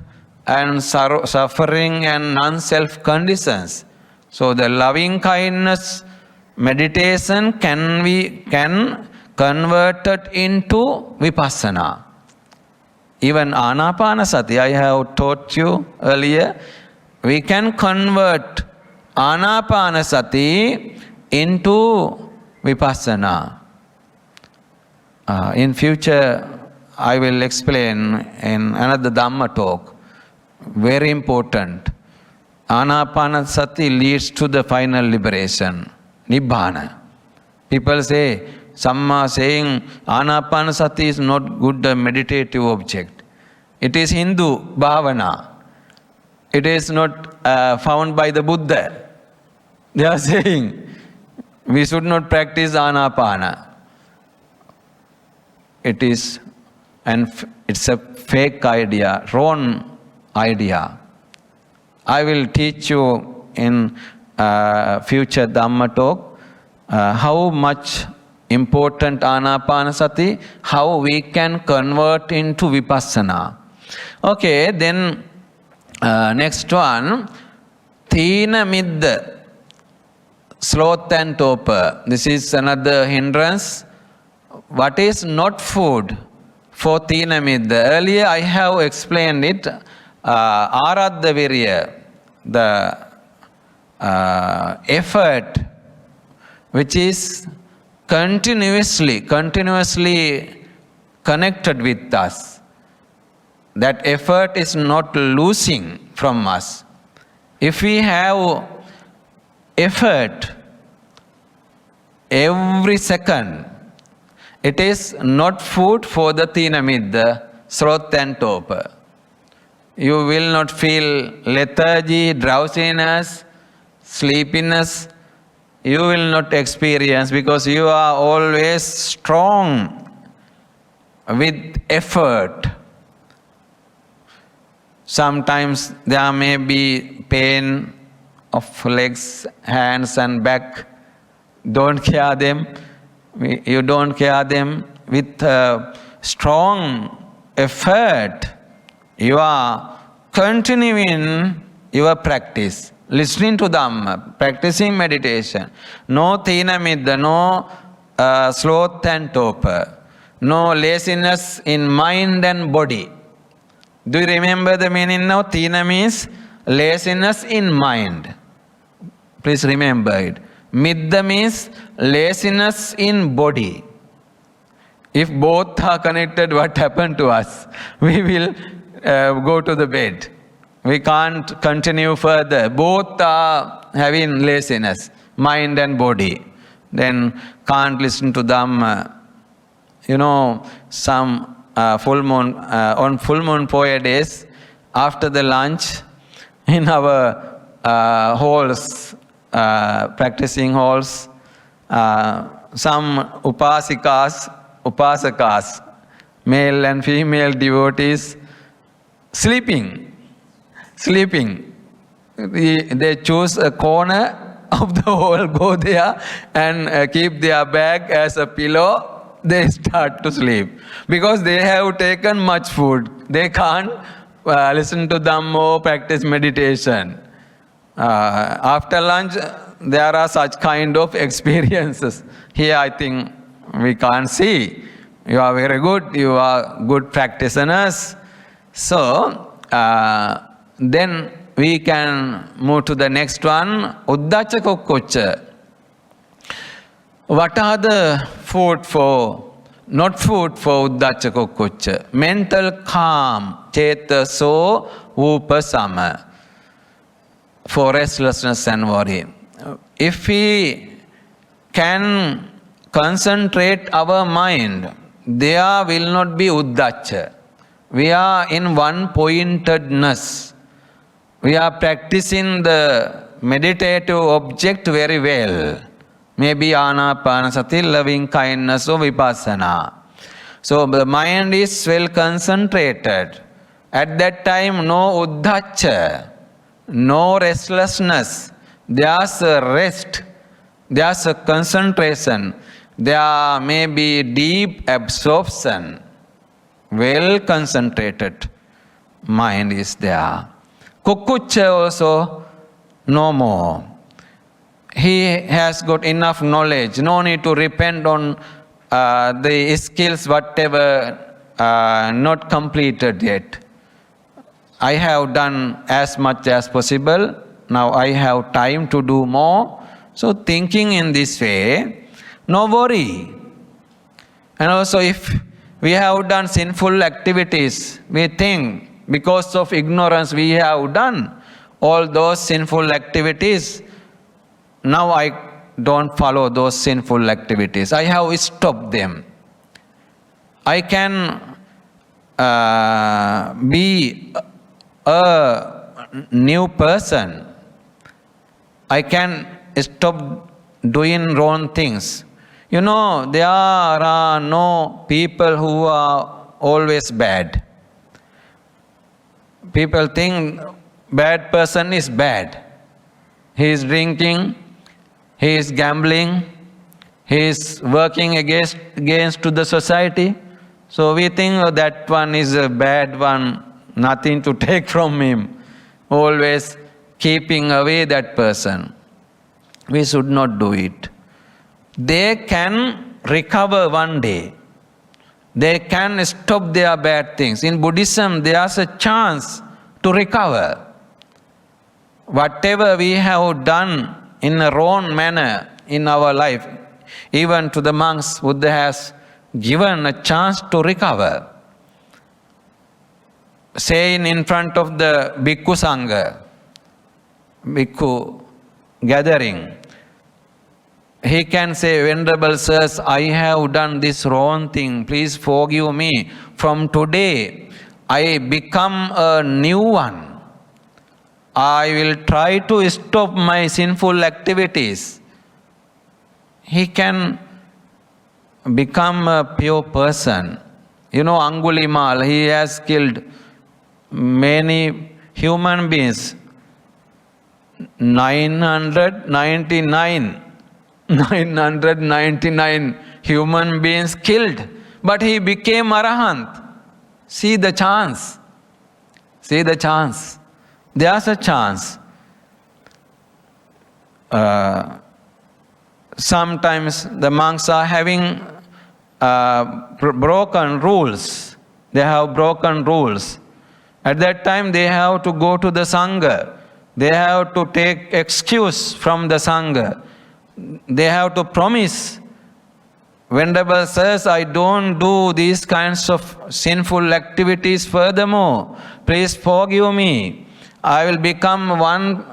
and suffering and non-self conditions. So the loving kindness meditation can convert it into vipassana. Even anapanasati, I have taught you earlier, we can convert anapanasati into vipassana. In future, I will explain in another Dhamma talk. Very important. Anapanasati leads to the final liberation, nibbana. People say, some are saying anapanasati is not good meditative object. It is Hindu bhavana. It is not found by the Buddha. They are saying we should not practice anapana. It is, and it's a fake idea, wrong idea. I will teach you in future Dhamma talk how much important anapanasati, how we can convert into vipassana. Okay, then next one, thina midda, sloth and torpor. This is another hindrance. What is not food for thina midda? Earlier I have explained it. Aradha virya, the effort which is continuously connected with us. That effort is not losing from us. If we have effort every second, it is not food for the thina midda, sloth and torpor. You will not feel lethargy, drowsiness, sleepiness. You will not experience because you are always strong with effort. Sometimes there may be pain of legs, hands and back. Don't care them. You don't care them. With strong effort, you are continuing your practice, listening to Dhamma, practicing meditation. No thina midda, no sloth and torpor, no laziness in mind and body. Do you remember the meaning now? Thina means laziness in mind. Please remember it. Midda means laziness in body. If both are connected, what happened to us? We will go to the bed. We can't continue further. Both are having laziness, mind and body. Then can't listen to Dhamma. You know, some on full moon Poya days, after the lunch, in our halls, practicing halls, some upasakas, male and female devotees, sleeping. They choose a corner of the hall, go there and keep their bag as a pillow. They start to sleep because they have taken much food. They can't listen to Dhamma, practice meditation. After lunch, there are such kind of experiences. Here, I think we can't see. You are very good. You are good practitioners. So, then we can move to the next one. Uddacha kokkocha. What are the not food for uddacha kokkocha? Mental calm, chetaso upasama, for restlessness and worry. If we can concentrate our mind, there will not be uddacha. We are in one-pointedness. We are practicing the meditative object very well. Maybe anapanasati, loving kindness or vipassana. So the mind is well concentrated. At that time, no uddacha, no restlessness. There's a rest. There's a concentration. There may be deep absorption. Well concentrated mind is there. Kukucha also no more. He has got enough knowledge. No need to repent on the skills whatever not completed yet. I have done as much as possible. Now I have time to do more. So thinking in this way, no worry. And also if we have done sinful activities, we think because of ignorance we have done all those sinful activities. Now I don't follow those sinful activities. I have stopped them. I can be a new person. I can stop doing wrong things. You know, there are no people who are always bad. People think bad person is bad. He is drinking, he is gambling, he is working against to the society. So we think that one is a bad one, nothing to take from him. Always keeping away that person. We should not do it. They can recover one day. They can stop their bad things. In Buddhism, there's a chance to recover. Whatever we have done in a wrong manner in our life, even to the monks, Buddha has given a chance to recover. Saying in front of the Bhikkhu Sangha, Bhikkhu gathering, he can say, Venerable Sirs, I have done this wrong thing. Please forgive me. From today, I become a new one. I will try to stop my sinful activities. He can become a pure person. You know, Angulimal, he has killed many human beings. 999 human beings killed, but he became Arahant. See the chance. See the chance. There's a chance. Sometimes the monks are having broken rules. They have broken rules. At that time they have to go to the Sangha. They have to take excuse from the Sangha. They have to promise, Venerable Sirs, I don't do these kinds of sinful activities furthermore. Please forgive me. I will become one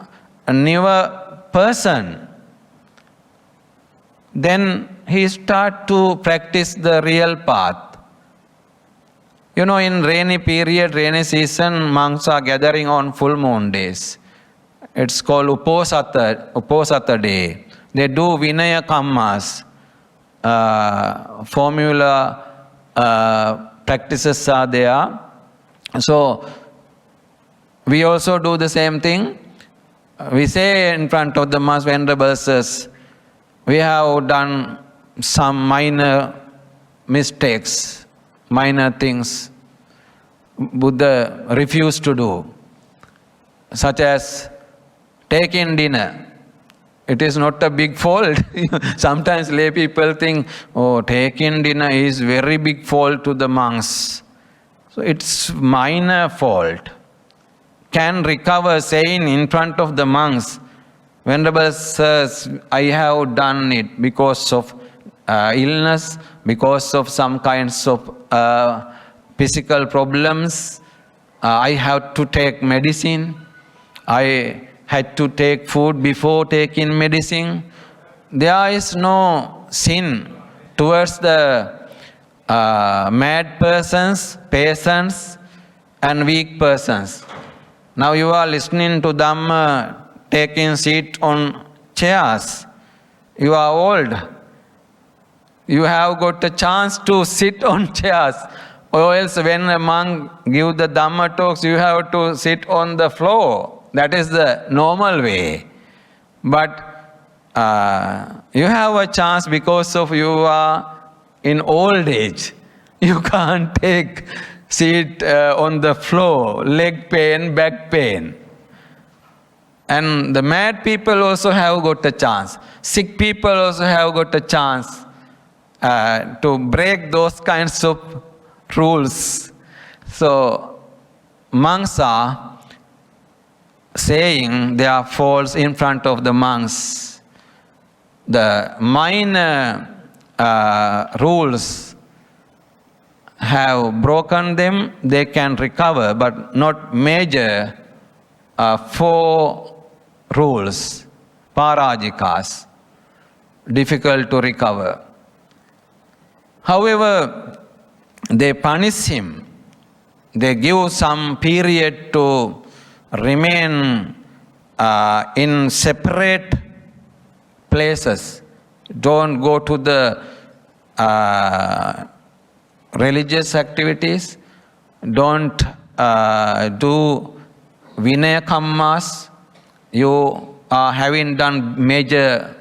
newer person. Then he start to practice the real path. You know, in rainy period, rainy season, monks are gathering on full moon days. It's called Uposatha day. They do Vinaya Kammas. Formula practices are there. So, we also do the same thing. We say in front of the Most Venerable Sirs, we have done some minor mistakes, minor things Buddha refused to do, such as taking dinner. It is not a big fault. Sometimes lay people think, oh, taking dinner is very big fault to the monks. So it's minor fault. Can recover saying in front of the monks, Venerable Sirs, I have done it because of illness, because of some kinds of physical problems. I have to take medicine. I had to take food before taking medicine. There is no sin towards the mad persons, peasants, and weak persons. Now you are listening to Dhamma, taking seat on chairs. You are old. You have got a chance to sit on chairs. Or else when a monk give the Dhamma talks, you have to sit on the floor. That is the normal way. But you have a chance because of you are in old age. You can't take seat on the floor, leg pain, back pain. And the mad people also have got a chance. Sick people also have got a chance to break those kinds of rules. So monks are saying their faults in front of the monks. The minor rules have broken them, they can recover, but not major 4 rules, parajikas, difficult to recover. However, they punish him. They give some period to remain in separate places. Don't go to the religious activities. Don't do Vinaya Kammas. You are having done major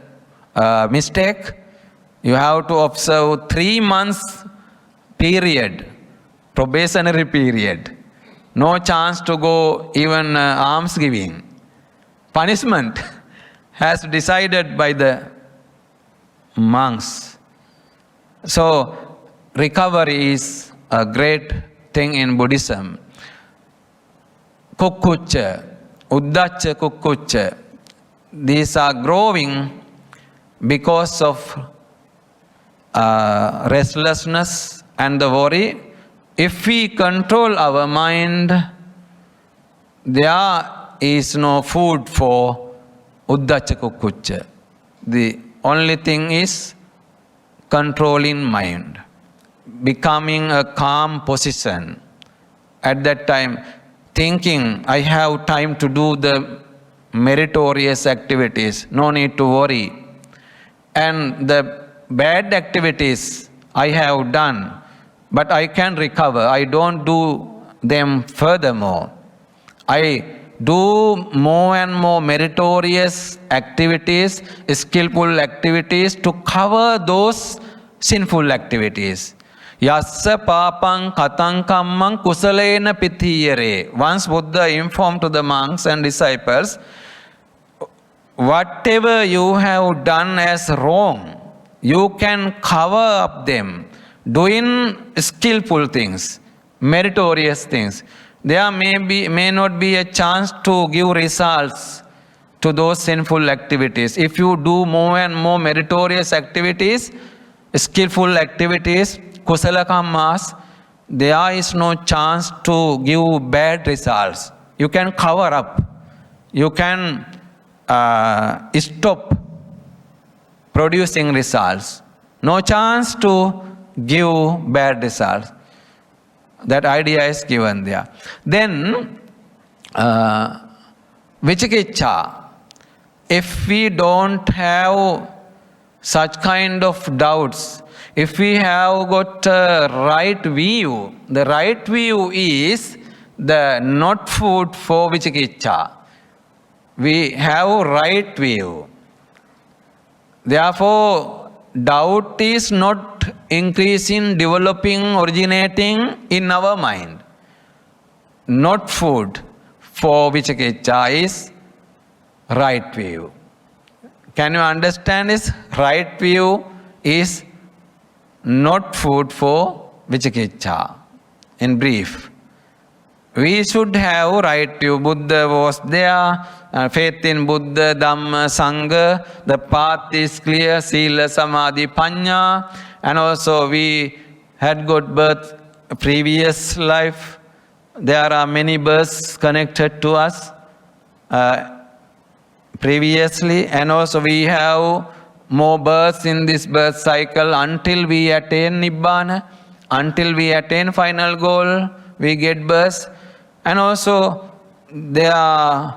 mistake. You have to observe 3 months period, probationary period. No chance to go even alms giving. Punishment has decided by the monks. So recovery is a great thing in Buddhism. Kukkucca, Uddacha Kukkucca. These are growing because of restlessness and the worry. If we control our mind, there is no food for Uddacha Kukkucca. The only thing is controlling mind, becoming a calm position. At that time, thinking, I have time to do the meritorious activities, no need to worry. And the bad activities I have done, but I can recover. I don't do them furthermore. I do more and more meritorious activities, skillful activities to cover those sinful activities. Yassa papang katang kammang kusalena pitiyare. Once Buddha informed to the monks and disciples, whatever you have done as wrong, you can cover up them doing skillful things, meritorious things. There may not be a chance to give results to those sinful activities. If you do more and more meritorious activities, skillful activities, kusala kammas, there is no chance to give bad results. You can cover up. You can stop producing results. No chance to give bad results. That idea is given there. Then, Vichikicha. If we don't have such kind of doubts, if we have got a right view, the right view is the not food for Vichikicha. We have right view. Therefore, doubt is not increasing, developing, originating in our mind. Not food for Vichikicha is right view. Can you understand this? Right view is not food for Vichikicha. In brief, we should have right view. Buddha was there, faith in Buddha, Dhamma, Sangha. The path is clear, Sila, Samadhi, Panya. And also we had got birth, previous life. There are many births connected to us previously. And also we have more births in this birth cycle until we attain Nibbana. Until we attain final goal, we get births. And also there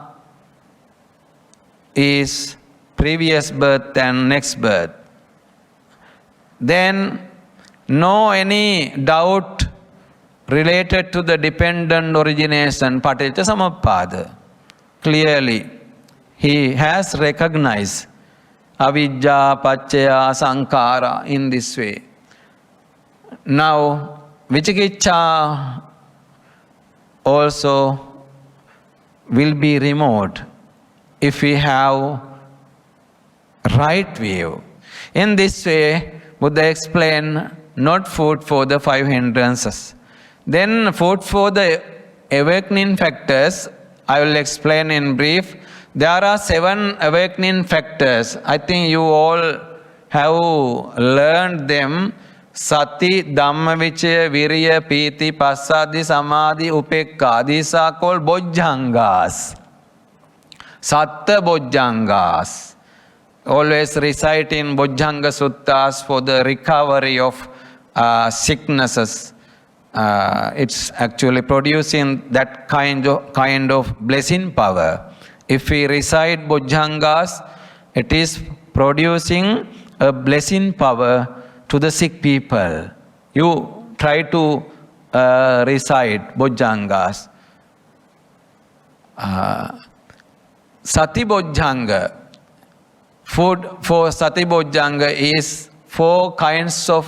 is previous birth and next birth. Then no any doubt related to the dependent origination, Paticca Samuppada. Clearly, he has recognized Avijja, Paccaya, Sankara in this way. Now, Vichikicha also will be removed if we have right view. In this way, Buddha explained not food for the five hindrances. Then food for the awakening factors, I will explain in brief. There are 7 awakening factors. I think you all have learned them. Sati, Dhamma, Vichaya, Virya, Piti, Passadi, Samadhi, Upekka. These are called Bojjhangas. Satta Bojjhangas. Always recite in Bojjhanga Suttas for the recovery of sicknesses. It's actually producing that kind of blessing power. If we recite Bojjhangas, it is producing a blessing power to the sick people. You try to recite Bojjhangas. Sati Bojjhanga. Food for Sati Bojjhanga is 4 kinds of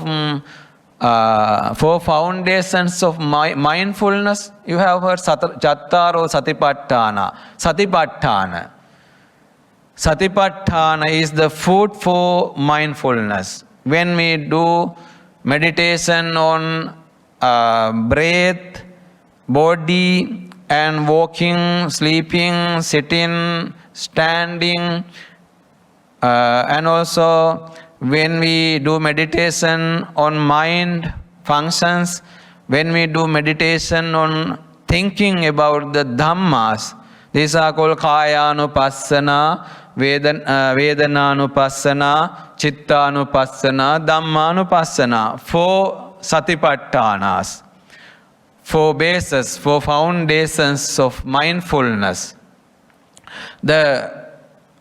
4 foundations of mindfulness. You have heard Chattaro Satipatthana. Satipatthana. Satipatthana is the food for mindfulness. When we do meditation on breath, body, and walking, sleeping, sitting, standing, and also when we do meditation on mind functions, when we do meditation on thinking about the Dhammas, these are called Kaya-anupassana, Vedana-anupassana, Chitta-anupassana, Dhamma-anupassana. 4 Satipatthanas, 4 bases, 4 foundations of mindfulness. The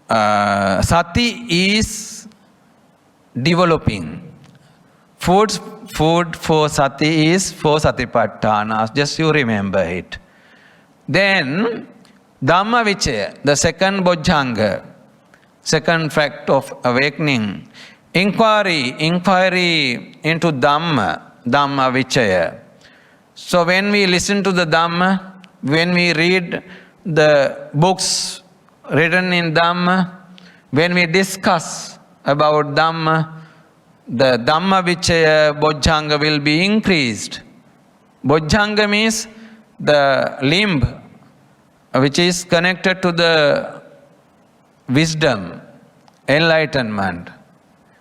Sati is developing. Food for Sati is 4 Satipatthanas. Just you remember it. Then Dhamma Vichaya, the second Bojjhanga, second fact of awakening. Inquiry into Dhamma Vichaya. So when we listen to the Dhamma, when we read the books written in Dhamma, when we discuss about Dhamma, the Dhamma Vichaya Bojjhanga will be increased. Bojjhanga means the limb which is connected to the wisdom, enlightenment.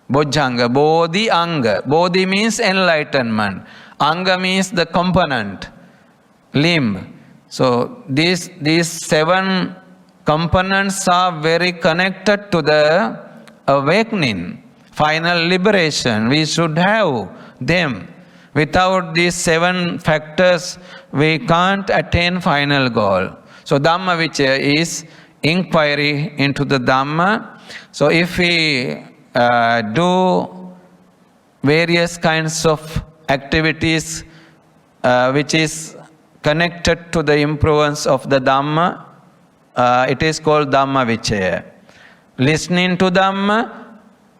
Bojjhanga, Bodhi Anga. Bodhi means enlightenment. Anga means the component, limb. So these 7 components are very connected to the awakening, final liberation. We should have them. Without these 7 factors, we can't attain final goal. So Dhamma Vichaya is inquiry into the Dhamma. So if we do various kinds of activities which is connected to the influence of the Dhamma, it is called Dhamma Vichaya. Listening to Dhamma,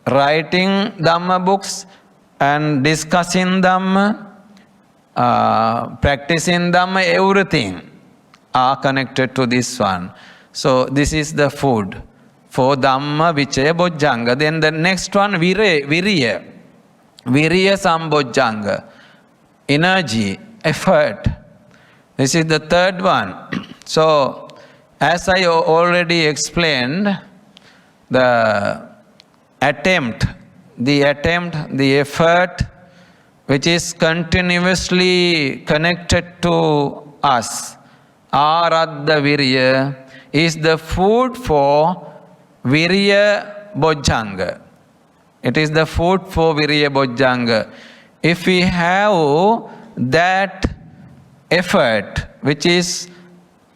writing Dhamma books, and discussing Dhamma, practicing Dhamma, everything are connected to this one. So this is the food for Dhamma Vichaya Bojjhanga. Then the next one, Virya Sambojjhanga, energy, effort. This is the third one. So as I already explained, the attempt, the effort which is continuously connected to us, Aradha Virya, is the food for Virya Bojjhanga. It is the food for Virya Bojjhanga. If we have that effort which is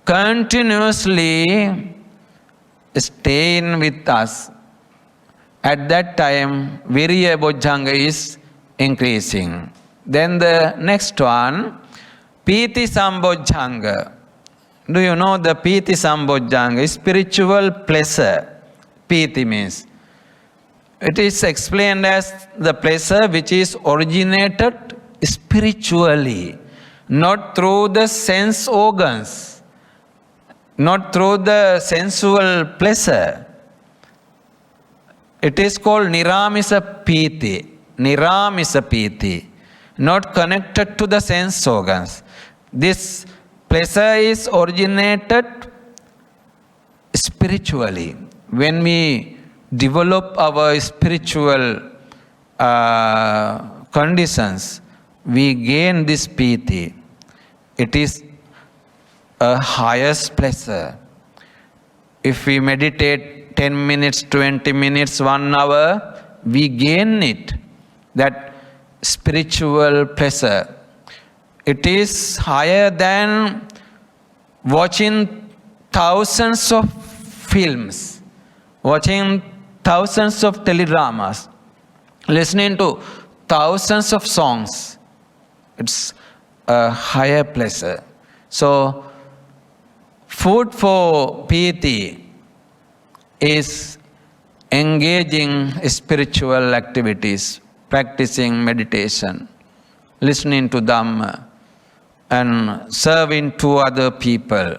continuously staying with us, at that time Virya Bojjhanga is increasing. Then the next one, Piti Sambojjhanga. Do you know the Piti Sambojjhanga? Spiritual pleasure. Piti means. It is explained as the pleasure which is originated spiritually, not through the sense organs, not through the sensual pleasure. It is called Niramisa Piti. Niramisa Piti. Not connected to the sense organs. This pleasure is originated spiritually. When we develop our spiritual conditions, we gain this Piti. It is a highest pleasure. If we meditate 10 minutes, 20 minutes, 1 hour, we gain it, that spiritual pleasure. It is higher than watching thousands of films, watching thousands of teledramas, listening to thousands of songs. It's a higher pleasure. So, food for Piti is engaging spiritual activities, practicing meditation, listening to Dhamma, and serving to other people.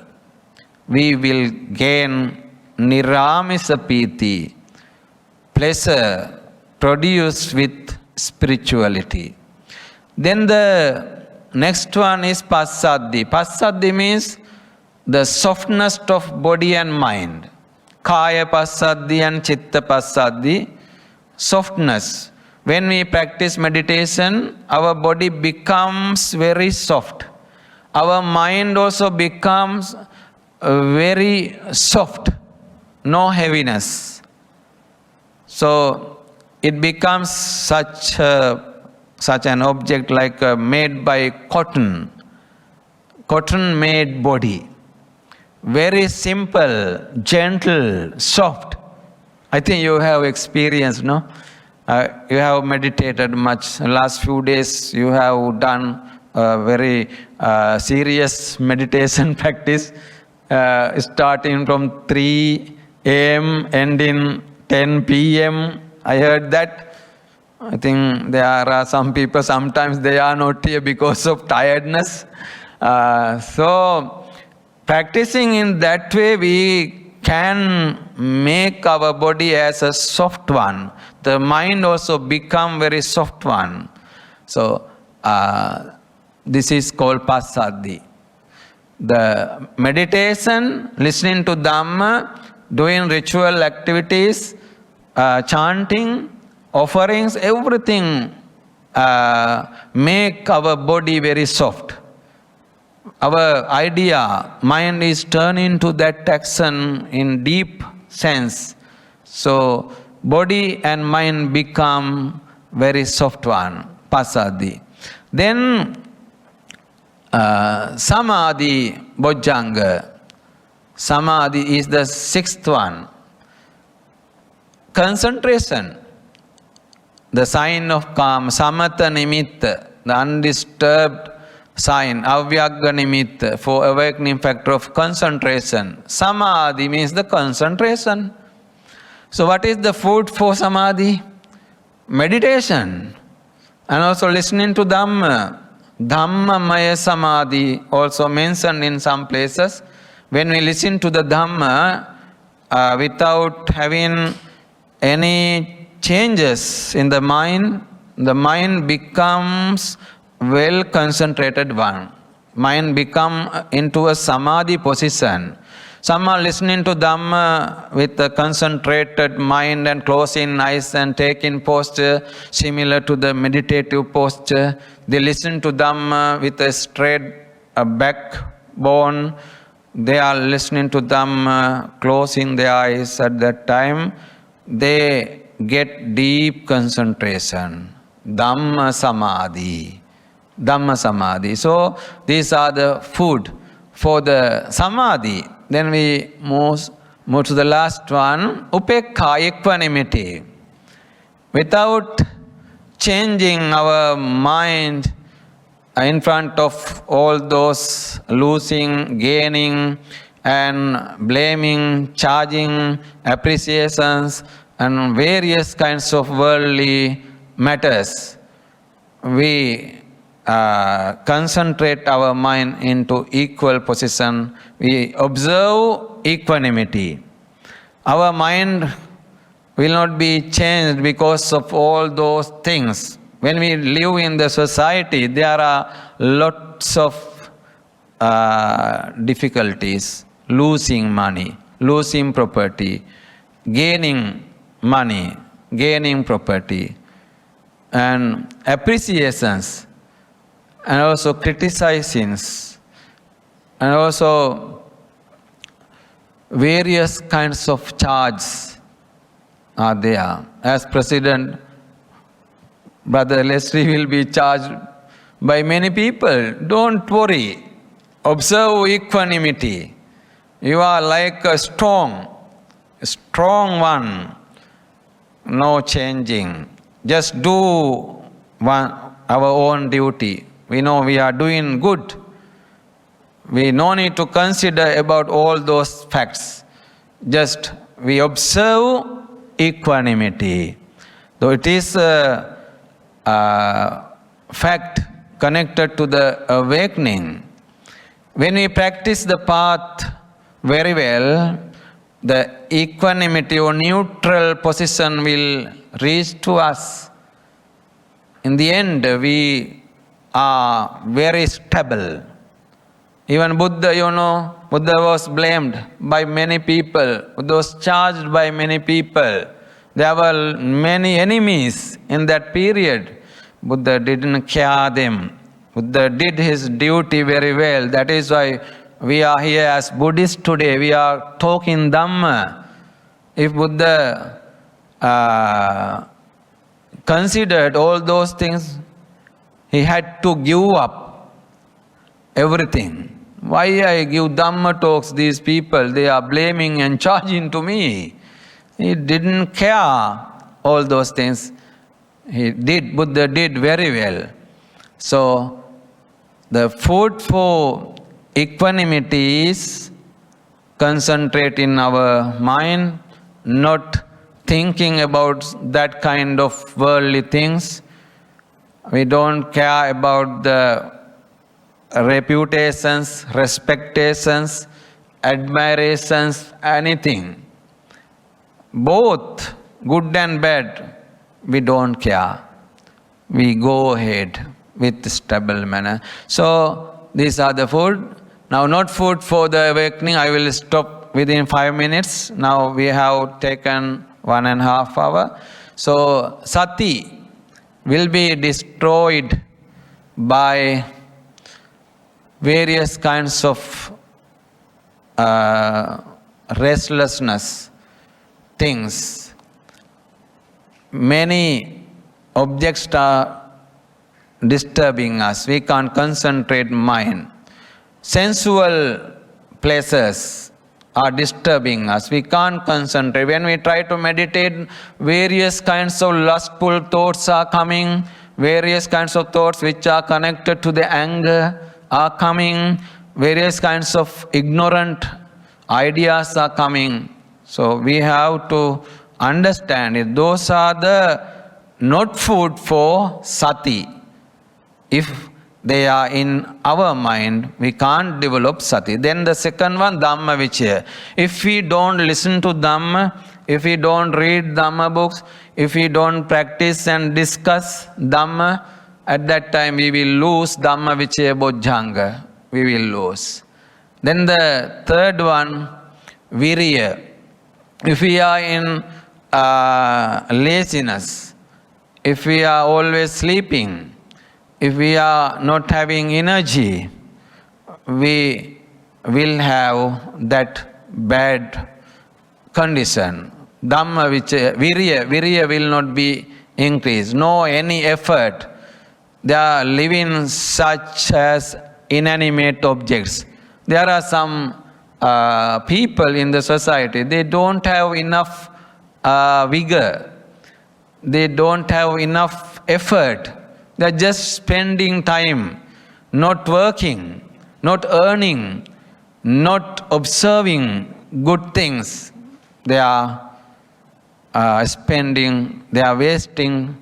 We will gain Niramisa Piti, pleasure produced with spirituality. Then the next one is Passaddhi. Passaddhi means the softness of body and mind. Kaya Passaddhi and Chitta Passaddhi, softness. When we practice meditation, our body becomes very soft. Our mind also becomes very soft, no heaviness. So it becomes such an object like made by cotton made body. Very simple, gentle, soft. I think you have experienced, no? You have meditated much. Last few days you have done very serious meditation practice, starting from 3 a.m. ending 10 p.m. I heard that. I think there are some people, sometimes they are not here because of tiredness. So, practicing in that way, we can make our body as a soft one. The mind also become very soft one. So, this is called Passaddhi. The meditation, listening to Dhamma, doing ritual activities, chanting, offerings, everything make our body very soft. Our idea, mind is turning to that action in deep sense. So, body and mind become very soft one, Passaddhi. Then Samadhi Bojjhanga. Samadhi is the sixth one. Concentration, the sign of calm, samatha nimitta, the undisturbed sign, avyagga nimitta, for awakening factor of concentration. Samadhi means the concentration. So what is the food for samadhi? Meditation. And also listening to Dhamma. Dhamma maya samadhi, also mentioned in some places. When we listen to the Dhamma without having any changes in the mind becomes well concentrated one. Mind become into a samadhi position. Some are listening to Dhamma with a concentrated mind and closing eyes and taking posture similar to the meditative posture. They listen to Dhamma with a straight backbone. They are listening to Dhamma, closing their eyes at that time. They get deep concentration. Dhamma Samadhi. Dhamma Samadhi. So these are the food for the Samadhi. Then we move to the last one, Upekkha, equanimity. Without changing our mind in front of all those losing, gaining, and blaming, charging, appreciations, and various kinds of worldly matters, we concentrate our mind into equal position. We observe equanimity. Our mind will not be changed because of all those things. When we live in the society, there are lots of difficulties. Losing money, losing property, gaining money, gaining property, and appreciations, and also criticizings, and also various kinds of charges are there. As President, Brother Leslie will be charged by many people. Don't worry. Observe equanimity. You are like a strong one. No changing. Just do our own duty. We know we are doing good. We no need to consider about all those facts. Just we observe equanimity. Though it is a fact connected to the awakening. When we practice the path very well, the equanimity or neutral position will reach to us. In the end, we are very stable. Even Buddha, Buddha was blamed by many people. Buddha was charged by many people. There were many enemies in that period. Buddha didn't care them. Buddha did his duty very well. That is why we are here as Buddhists today. We are talking Dhamma. If Buddha considered all those things, he had to give up everything. Why I give Dhamma talks, these people, they are blaming and charging to me. He didn't care all those things. Buddha did very well. So, the food for equanimity is concentrate in our mind, not thinking about that kind of worldly things. We don't care about the reputations, respectations, admirations, anything. Both good and bad, we don't care. We go ahead with stable manner. So these are the food. Now not food for the awakening. I will stop within 5 minutes. Now we have taken 1.5 hours. So sati will be destroyed by various kinds of restlessness things. Many objects are disturbing us. We can't concentrate mind. Sensual pleasures are disturbing us. We can't concentrate. When we try to meditate, various kinds of lustful thoughts are coming. Various kinds of thoughts which are connected to the anger are coming. Various kinds of ignorant ideas are coming. So we have to understand it. Those are the not food for sati. If they are in our mind, we can't develop sati. Then the second one, Dhamma Vichaya. If we don't listen to Dhamma, if we don't read Dhamma books, if we don't practice and discuss Dhamma, at that time we will lose Dhamma Vichaya Bojjhanga. We will lose. Then the third one, Virya. If we are in laziness, if we are always sleeping, if we are not having energy, we will have that bad condition. Dhamma Vichaya, Virya will not be increased. No any effort. They are living such as inanimate objects. There are some people in the society, they don't have enough vigor. They don't have enough effort. They are just spending time, not working, not earning, not observing good things. They are spending, they are wasting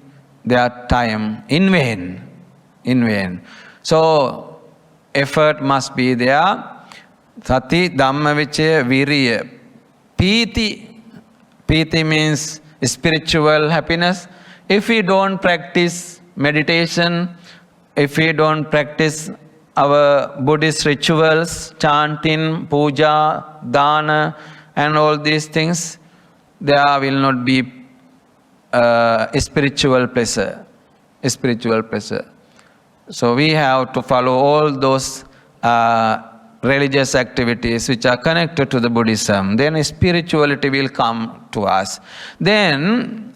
their time in vain. In vain. So, effort must be there. Sati, Dhamma Vichaya, Virya. Piti means spiritual happiness. If we don't practice meditation, if we don't practice our Buddhist rituals, chanting, puja, dana, and all these things, there will not be spiritual pleasure. Spiritual pleasure. So we have to follow all those religious activities which are connected to the Buddhism. Then spirituality will come to us. Then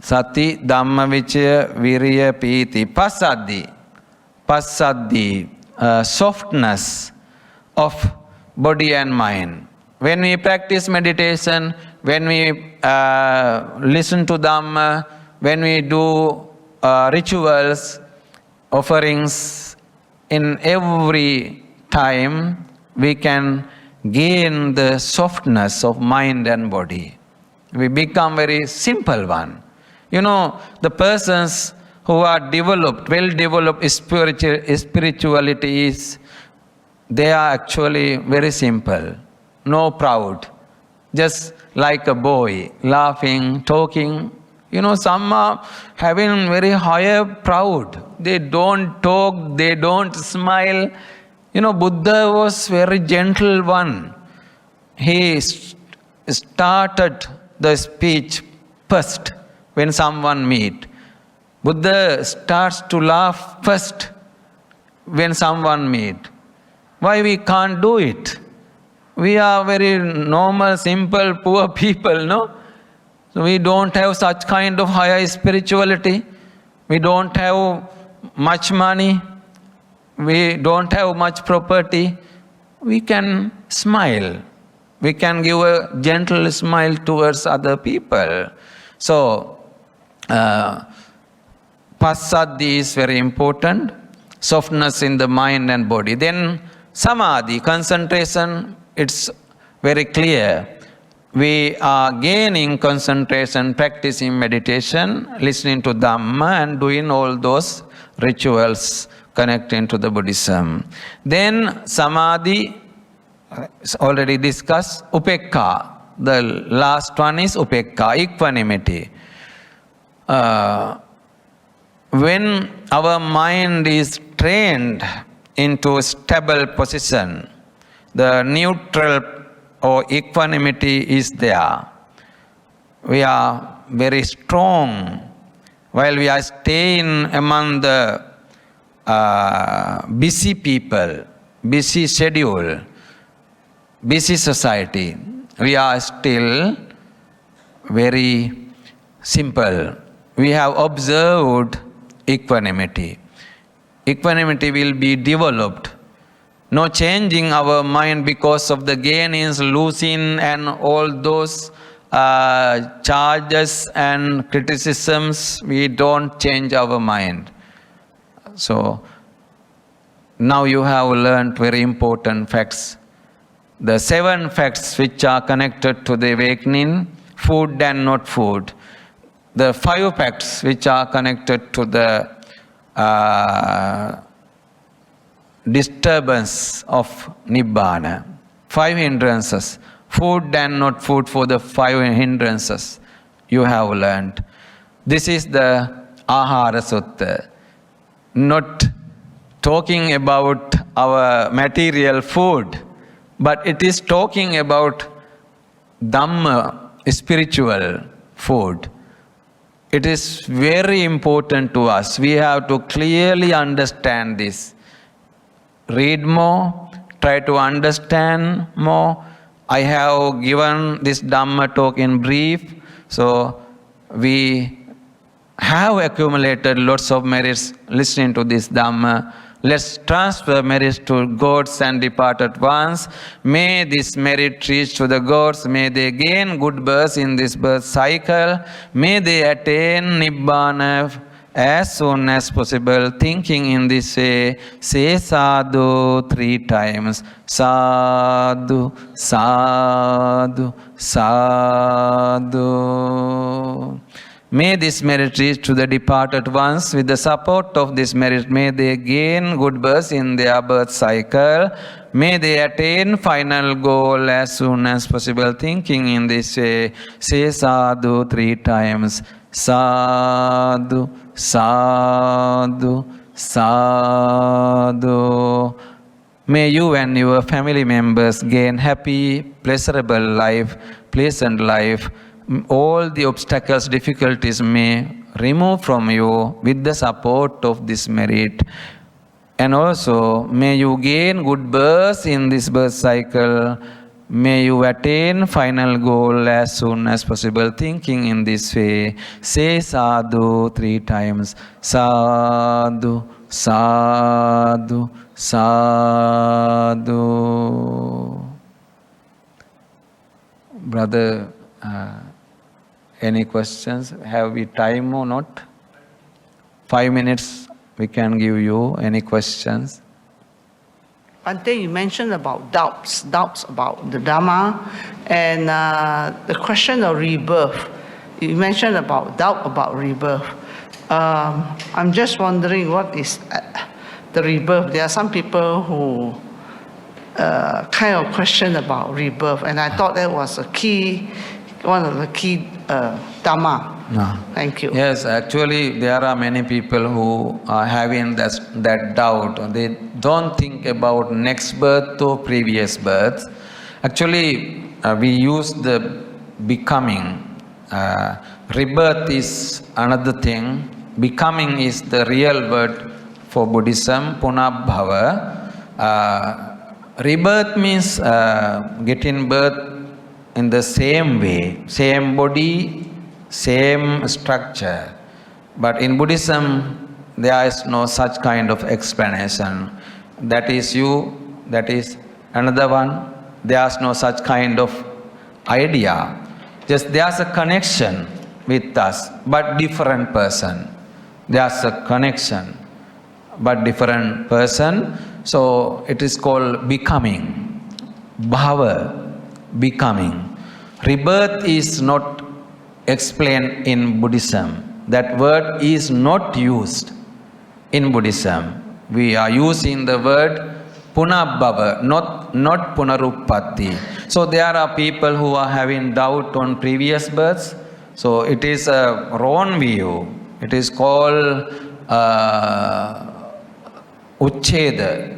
Sati, Dhamma Vichaya, Virya, Piti, Passaddhi. Passaddhi, softness of body and mind. When we practice meditation, when we listen to Dhamma, when we do rituals, offerings, in every time we can gain the softness of mind and body. We become very simple one. You know, the persons who are developed, well-developed spirituality is, they are actually very simple, no proud, just like a boy, laughing, talking. You know, some are having very higher proud. They don't talk, they don't smile. You know, Buddha was very gentle one. He started the speech first when someone meet. Buddha starts to laugh first when someone meet. Why we can't do it? We are very normal, simple, poor people, no? So we don't have such kind of higher spirituality. We don't have much money. We don't have much property. We can smile. We can give a gentle smile towards other people. So, Passaddhi is very important. Softness in the mind and body. Then Samadhi, concentration, it's very clear. We are gaining concentration, practicing meditation, listening to Dhamma and doing all those rituals connecting to the Buddhism. Then Samadhi, already discussed, Upekka. The last one is Upekka, equanimity. When our mind is trained into a stable position, the neutral or equanimity is there. We are very strong. While we are staying among the busy people, busy schedule, busy society, we are still very simple. We have observed equanimity. Equanimity will be developed. No changing our mind because of the gainings, losing, and all those charges and criticisms. We don't change our mind. So now you have learned very important facts. The 7 facts which are connected to the awakening, food and not food. The 5 facts which are connected to the disturbance of Nibbana. 5 hindrances. Food and not food for the 5 hindrances you have learned. This is the Ahara Sutta. Not talking about our material food, but it is talking about Dhamma, spiritual food. It is very important to us. We have to clearly understand this. Read more, try to understand more. I have given this Dhamma talk in brief, so we have accumulated lots of merits listening to this Dhamma. Let's transfer merits to gods and departed ones. May this merit reach to the gods. May they gain good birth in this birth cycle. May they attain Nibbana as soon as possible. Thinking in this way, say sadhu 3 times. Sadhu, sadhu, sadhu. May this merit reach to the departed ones. With the support of this merit, may they gain good birth in their birth cycle. May they attain final goal as soon as possible. Thinking in this way, say sadhu 3 times. Sadhu, sadhu, sadhu. May you and your family members gain happy, pleasurable life, pleasant life. All the obstacles, difficulties may remove from you with the support of this merit. And also, may you gain good birth in this birth cycle. May you attain final goal as soon as possible. Thinking in this way, say sadhu 3 times. Sadhu, sadhu, sadhu. Brother, any questions? Have we time or not? 5 minutes we can give you. Any questions? Bhante, you mentioned about doubts about the Dhamma and the question of rebirth. You mentioned about doubt about rebirth. I'm just wondering what is the rebirth. There are some people who kind of question about rebirth, and I thought that was one of the key Dhamma. No. Thank you. Yes, actually there are many people who are having that doubt. They don't think about next birth or previous birth. Actually, we use the becoming. Rebirth is another thing. Becoming is the real word for Buddhism, punabhava. Rebirth means getting birth in the same way, same body, same structure. But in Buddhism, there is no such kind of explanation. That is you, that is another one. There is no such kind of idea. Just there's a connection with us, but different person. There's a connection, but different person. So it is called becoming. Bhava, becoming. Rebirth is not explained in Buddhism. That word is not used in Buddhism. We are using the word punabhava, not punaruppatti. So there are people who are having doubt on previous births. So it is a wrong view. It is called Uchcheda.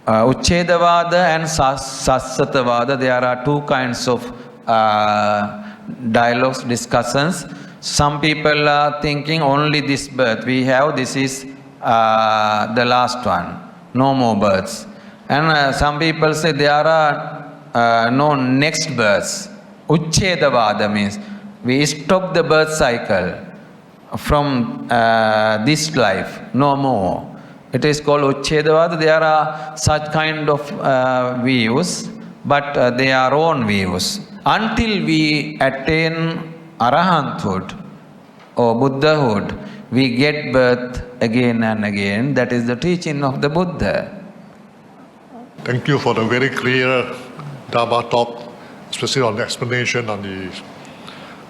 Uchchedavada and Sassatavada. There are 2 kinds of dialogues, discussions. Some people are thinking only this birth we have, this is the last one, no more births. And some people say there are no next births. Uchchedavada means we stop the birth cycle. from this life, no more. It is called Uchchedavada. There are such kind of views, but they are own views. Until we attain Arahanthood or Buddhahood, we get birth again and again. That is the teaching of the Buddha. Thank you for the very clear Dhamma talk, especially on the explanation on the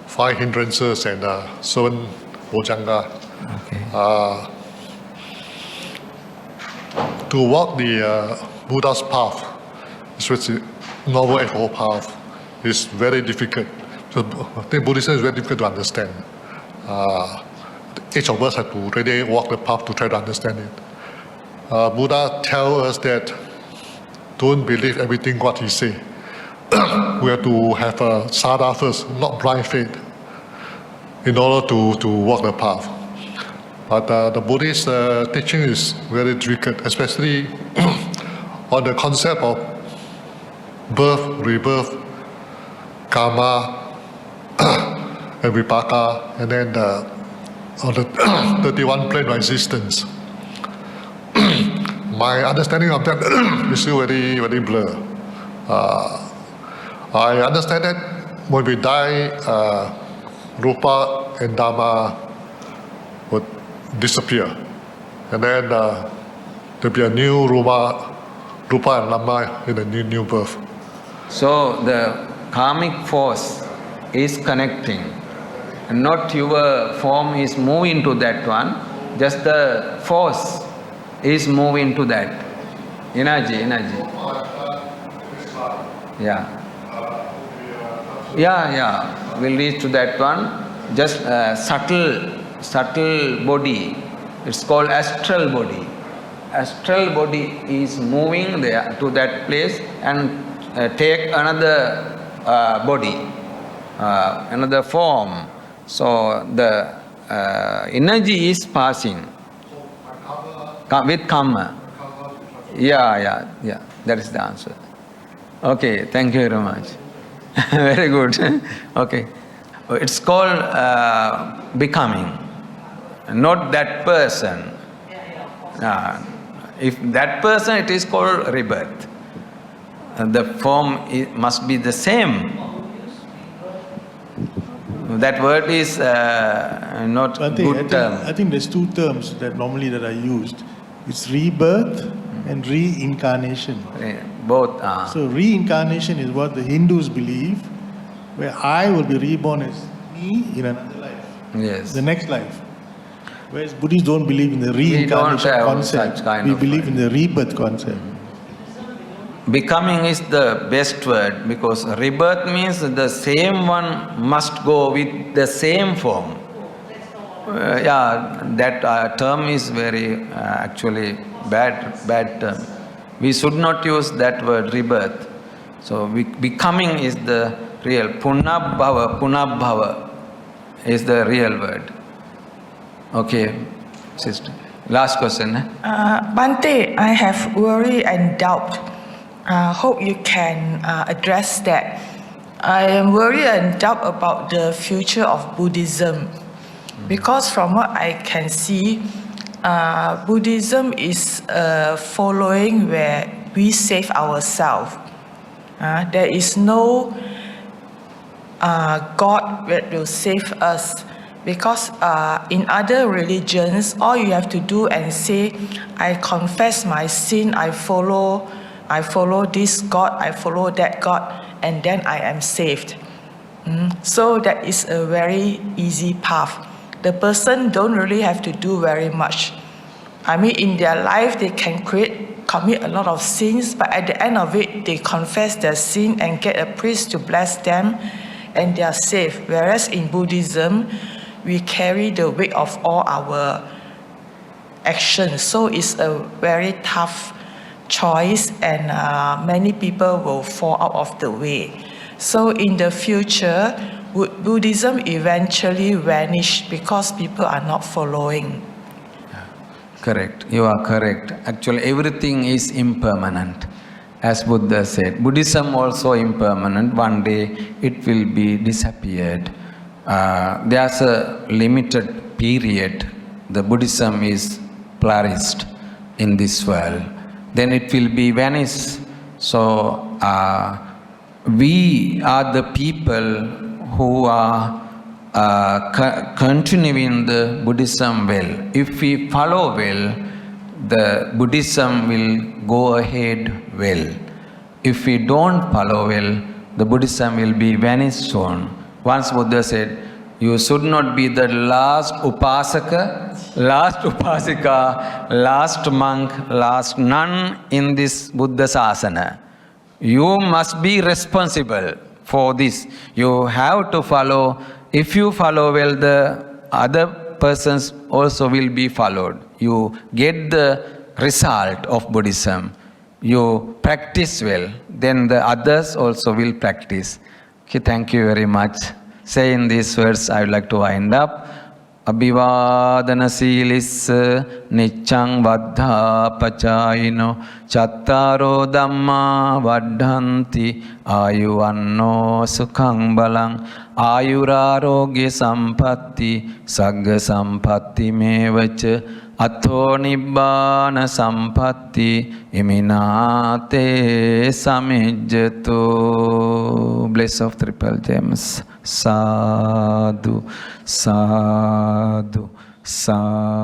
Five Hindrances and Seven Bojjhanga. Okay. To walk the Buddha's path, especially Noble Eightfold Path, is very difficult. So I think Buddhism is very difficult to understand. Each of us have to really walk the path to try to understand it. Buddha tells us that don't believe everything what he say. We have to have a sada first, not blind faith, in order to walk the path. But the Buddhist teaching is very difficult, especially on the concept of birth, rebirth, karma, and vipaka, and then on the 31 plane of existence. My understanding of that is still very, very blurred. I understand that when we die, Rupa and Dhamma would disappear. And then there'll be a new Rupa and Dhamma in a new birth. So the karmic force is connecting. Not your form is moving to that one, just the force is moving to that. Energy. Yeah. We'll reach to that one. Just subtle body. It's called astral body. Astral body is moving there to that place and take another body, another form. So the energy is passing with karma. Yeah. That is the answer. Okay, thank you very much. Very good. Okay. It's called becoming, not that person. If that person, it is called rebirth. The form must be the same. That word is not Bhante, good term. I think there's two terms that are used. It's rebirth and reincarnation. Both. So reincarnation is what the Hindus believe, where I will be reborn as me in another life. Yes. The next life. Whereas Buddhists don't believe in the reincarnation concept. We believe in the rebirth concept. Becoming is the best word, because rebirth means the same one must go with the same form. That term is very actually bad term. We should not use that word rebirth. So becoming is the real. Punabhava is the real word. Okay, sister. Last question. Bhante, I have worry and doubt. Hope you can address that. I am worried and doubt about the future of Buddhism, because from what I can see, Buddhism is following where we save ourselves. There is no God that will save us, because in other religions, all you have to do and say, I confess my sin, I follow this God, I follow that God, and then I am saved. So that is a very easy path. The person don't really have to do very much. I mean, in their life, they can commit a lot of sins, but at the end of it, they confess their sin and get a priest to bless them, and they are saved. Whereas in Buddhism, we carry the weight of all our actions. So it's a very tough choice, and many people will fall out of the way. So in the future, would Buddhism eventually vanish because people are not following? Correct. You are correct. Actually, everything is impermanent. As Buddha said, Buddhism also impermanent. One day it will be disappeared. There's a limited period the Buddhism is flourished in this world, then it will be vanished. So we are the people who are continuing the Buddhism well. If we follow well, the Buddhism will go ahead well. If we don't follow well, the Buddhism will be vanished soon. Once Buddha said, you should not be the last upasaka, last monk, last nun in this Buddha Sasana. You must be responsible for this. You have to follow. If you follow well, the other persons also will be followed. You get the result of Buddhism. You practice well, then the others also will practice. Okay, thank you very much. Saying these words, I would like to wind up. Abhivadana silissa niccang vaddha pacayino chattaro dhamma vaddhanti ayuvanno sukhang balang ayurarogya sampatti sagga sampatti mevacha atho nibbana sampatti iminate samijjato. Bless of triple gems. Sadhu, sadhu, sadhu.